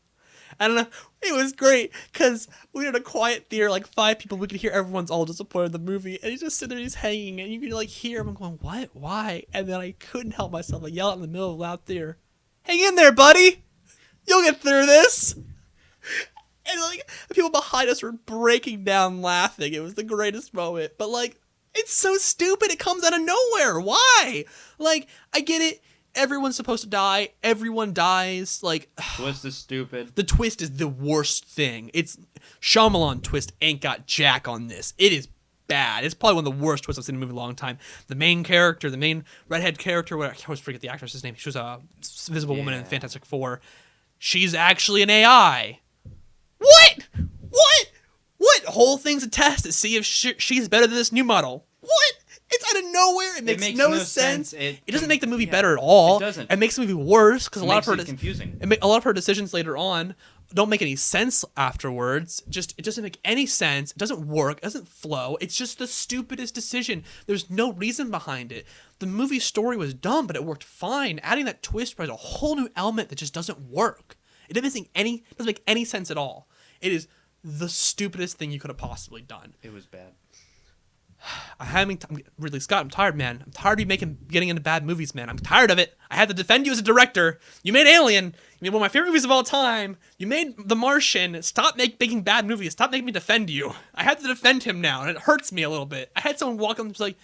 I don't know. It was great because we were in a quiet theater, 5 people. We could hear everyone's all disappointed in the movie, and he's just sitting there, he's hanging, and you could hear him going, "What? Why?" And then I couldn't help myself. I yell out in the middle of a loud theater, "Hang in there, buddy! You'll get through this!" And the people behind us were breaking down laughing. It was the greatest moment. But it's so stupid. It comes out of nowhere. Why? I get it. Everyone's supposed to die. Everyone dies. Twist is stupid. The twist is the worst thing. It's Shyamalan twist ain't got jack on this. It is bad. It's probably one of the worst twists I've seen in a movie in a long time. The main character, the main redhead character, I always forget the actress's name. She was a Invisible Woman in Fantastic Four. She's actually an AI. What? Whole thing's a test to see if she's better than this new model. What? It's out of nowhere. It makes no sense. It doesn't make the movie better at all. It doesn't. It makes the movie worse because a lot of her confusing. a lot of her decisions later on don't make any sense afterwards. It doesn't make any sense. It doesn't work. It doesn't flow. It's just the stupidest decision. There's no reason behind it. The movie story was dumb, but it worked fine. Adding that twist brought a whole new element that just doesn't work. It doesn't make any sense at all. It is the stupidest thing you could have possibly done. It was bad. Ridley Scott, I'm tired, man. I'm tired of you getting into bad movies, man. I'm tired of it. I had to defend you as a director. You made Alien. You made one of my favorite movies of all time. You made The Martian. Stop making bad movies. Stop making me defend you. I had to defend him now, and it hurts me a little bit. I had someone walk up and was like,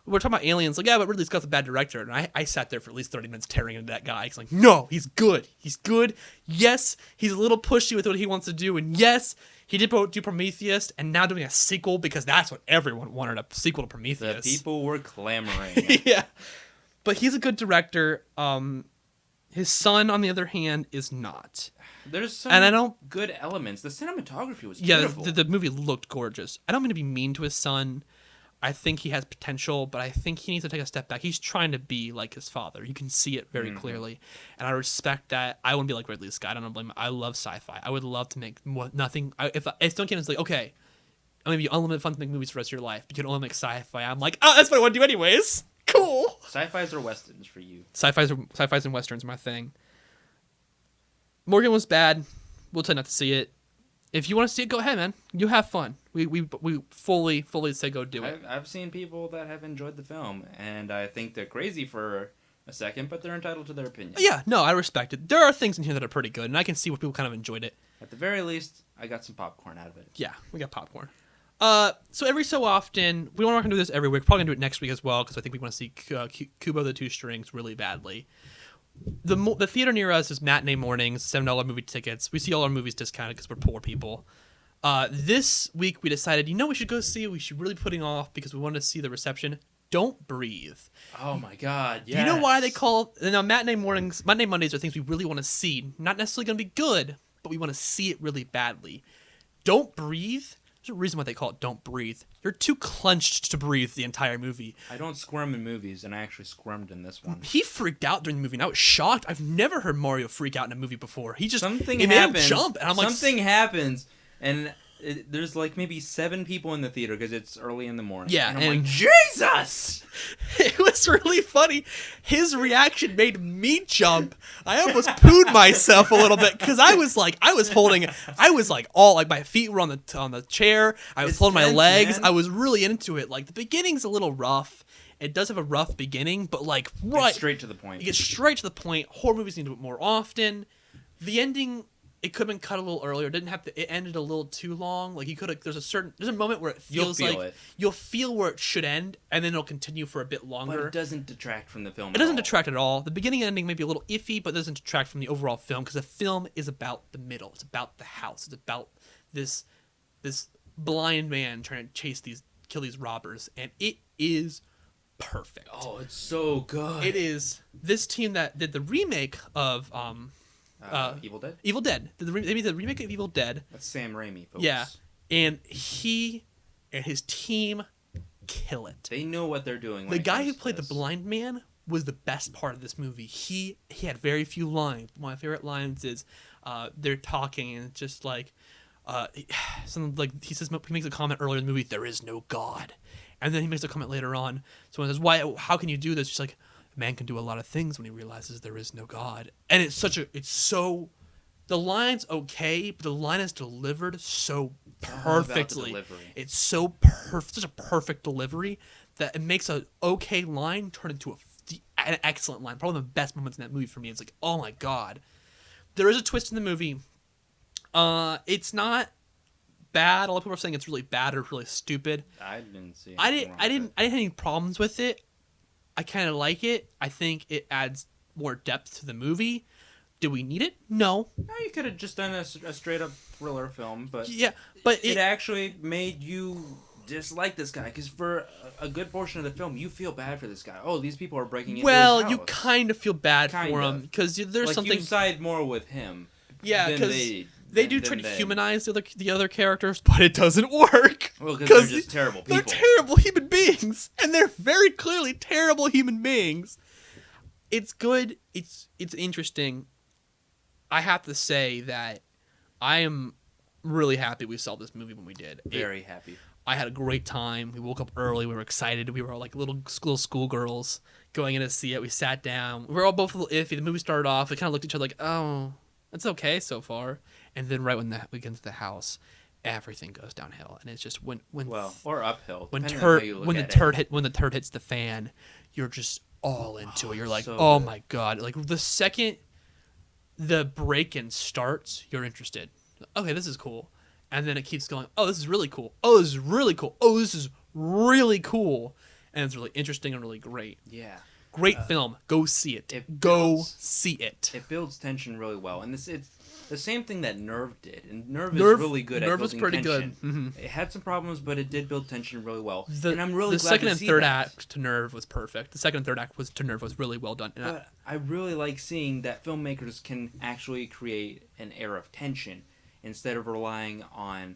we're talking about Aliens. Like, yeah, but Ridley Scott's a bad director. And I sat there for at least 30 minutes tearing into that guy. He's like, no, he's good. He's good. Yes, he's a little pushy with what he wants to do. And yes, he did do Prometheus and now doing a sequel because that's what everyone wanted, a sequel to Prometheus. The people were clamoring. Yeah. But he's a good director. His son, on the other hand, is not. There's some good elements. The cinematography was beautiful. Yeah, the movie looked gorgeous. I don't mean to be mean to his son. I think he has potential, but I think he needs to take a step back. He's trying to be like his father. You can see it very clearly. And I respect that. I wouldn't be like Ridley Scott. I don't blame him. I love sci-fi. I would love to make nothing. If Stone Cannon's like, okay, I'm going to be unlimited fun to make movies for the rest of your life, but you can only make sci-fi. I'm like, oh, that's what I want to do anyways. Cool. Sci-fis or westerns for you? Sci-fis and westerns are my thing. Morgan was bad. We'll try not to see it. If you want to see it, go ahead, man. You have fun. We fully say go do it. I've seen people that have enjoyed the film, and I think they're crazy for a second, but they're entitled to their opinion. Yeah, no, I respect it. There are things in here that are pretty good, and I can see where people kind of enjoyed it. At the very least, I got some popcorn out of it. Yeah, we got popcorn. So every so often, we don't want to do this every week. We're probably going to do it next week as well, because I think we want to see Kubo the Two Strings really badly. The theater near us is Matinee Mornings, $7 movie tickets. We see all our movies discounted because we're poor people. This week we decided, we should go see it. We should really putting off because we wanted to see the reception. Don't Breathe. Oh my God, yes. Do you know why they call Matinee Mondays are things we really want to see. Not necessarily going to be good, but we want to see it really badly. Don't Breathe. There's a reason why they call it Don't Breathe. You're too clenched to breathe the entire movie. I don't squirm in movies, and I actually squirmed in this one. He freaked out during the movie, and I was shocked. I've never heard Mario freak out in a movie before. He just made him jump, and I'm like, something happens, and there's like maybe 7 people in the theater because it's early in the morning. Yeah, and I'm like, Jesus! It was really funny. His reaction made me jump. I almost pooed myself a little bit because I was like all like my feet were on the chair. I was holding my legs. Man. I was really into it. Like the beginning's a little rough. It does have a rough beginning, but like Get straight to the point. You get straight to the point. Horror movies need to do it more often. The ending, it could have been cut a little earlier. It ended a little too long. Like you could have. There's a moment where it feels you'll feel where it should end, and then it'll continue for a bit longer. But it doesn't detract from the film. It doesn't detract at all. The beginning and ending may be a little iffy, but it doesn't detract from the overall film because the film is about the middle. It's about the house. It's about this blind man trying to kill these robbers, and it is perfect. Oh, it's so good. It is. This team that did the remake of Evil Dead? Evil Dead. They made the remake of Evil Dead. That's Sam Raimi, folks. Yeah. And he and his team kill it. They know what they're doing. The guy who played the blind man was the best part of this movie. He had very few lines. One of my favorite lines is they're talking and it's just like something like he makes a comment earlier in the movie, there is no God. And then he makes a comment later on. Someone says, how can you do this? She's like, a man can do a lot of things when he realizes there is no God. And the line's okay, but the line is delivered so perfectly. It's so perfect, such a perfect delivery that it makes an okay line turn into an excellent line. Probably the best moments in that movie for me. It's like, oh my God. There is a twist in the movie. It's not bad. A lot of people are saying it's really bad or really stupid. I didn't see. I didn't have any problems with it. I kind of like it. I think it adds more depth to the movie. Do we need it? No. No, you could have just done a straight up thriller film, but yeah, but it actually made you dislike this guy because for a good portion of the film, you feel bad for this guy. Oh, these people are breaking into his house. You kind of feel bad for him because there's like something. You side more with him. Yeah, than they They do try to humanize the other characters, but it doesn't work. Well, because they're just terrible people. They're terrible human beings, and they're very clearly terrible human beings. It's good. It's interesting. I have to say that I am really happy we saw this movie when we did. Very happy. I had a great time. We woke up early. We were excited. We were all like little schoolgirls going in to see it. We sat down. We were all both a little iffy. The movie started off. We kind of looked at each other like, oh, it's okay so far. And then right when we get into the house, everything goes downhill. And it's just or uphill. When the turd hits the fan, you're just all into it. You're like, so oh good. My God. Like the second the break-in starts, you're interested. Okay, this is cool. And then it keeps going, oh, this is really cool. Oh, this is really cool. Oh, this is really cool. And it's really interesting and really great. Yeah. Great film. Go see it. See it. It builds tension really well. And it's the same thing that Nerve did. And Nerve is really good at building tension. Nerve was pretty good. Mm-hmm. It had some problems, but it did build tension really well. And I'm really glad to see that. The second and third act to Nerve was perfect. The second and third act to Nerve was really well done. But I really like seeing that filmmakers can actually create an air of tension instead of relying on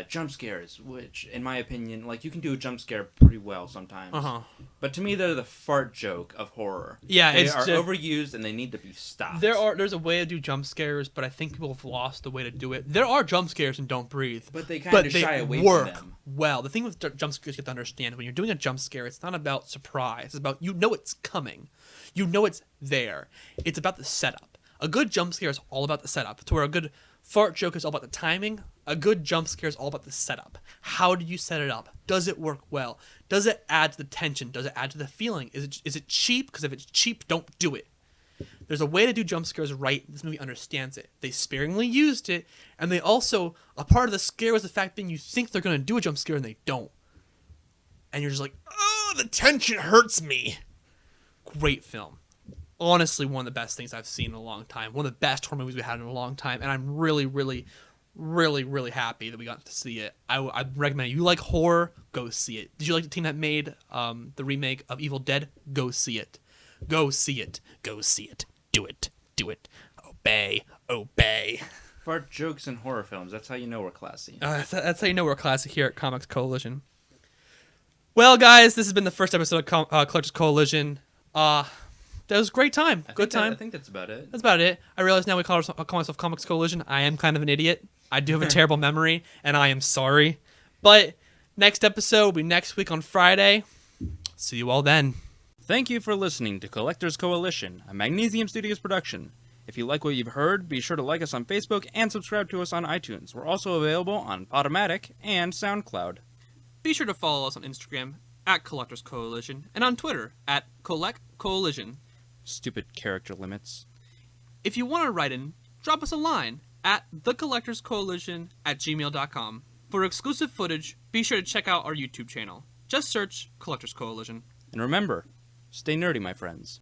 jump scares, which, in my opinion, like, you can do a jump scare pretty well sometimes. Uh-huh. But to me, they're the fart joke of horror. Yeah, they are overused and they need to be stopped. There's a way to do jump scares, but I think people have lost the way to do it. There are jump scares in Don't Breathe, but they kind of shy away from them. Well, the thing with jump scares you have to understand, when you're doing a jump scare, it's not about surprise. It's about, it's coming. It's there. It's about the setup. A good jump scare is all about the setup, to where a good fart joke is all about the timing. A good jump scare is all about the setup. How do you set it up? Does it work well? Does it add to the tension? Does it add to the feeling? Is it cheap? Because if it's cheap, don't do it. There's a way to do jump scares right. This movie understands it. They sparingly used it, and they also, a part of the scare was the fact that you think they're going to do a jump scare and they don't. And you're just like, oh, the tension hurts me. Great film. Honestly, one of the best things I've seen in a long time. One of the best horror movies we had in a long time. And I'm really, really, really, really happy that we got to see it. I recommend it. You like horror? Go see it. Did you like the team that made the remake of Evil Dead? Go see it. Go see it. Go see it. Do it. Do it. Obey. Obey. Fart jokes in horror films. That's how you know we're classy. That's how you know we're classy here at Comics Coalition. Well, guys, this has been the first episode of Collectors Coalition. That was a great time. Good time. I think that's about it. That's about it. I realize now we call myself Comics Coalition. I am kind of an idiot. I do have a terrible memory, and I am sorry. But next episode will be next week on Friday. See you all then. Thank you for listening to Collectors Coalition, a Magnesium Studios production. If you like what you've heard, be sure to like us on Facebook and subscribe to us on iTunes. We're also available on PodOmatic and SoundCloud. Be sure to follow us on Instagram at Collectors Coalition and on Twitter at Collect Coalition. Stupid character limits. If you want to write in, drop us a line at thecollectorscoalition@gmail.com. For exclusive footage, be sure to check out our YouTube channel. Just search Collectors Coalition. And remember, stay nerdy, my friends.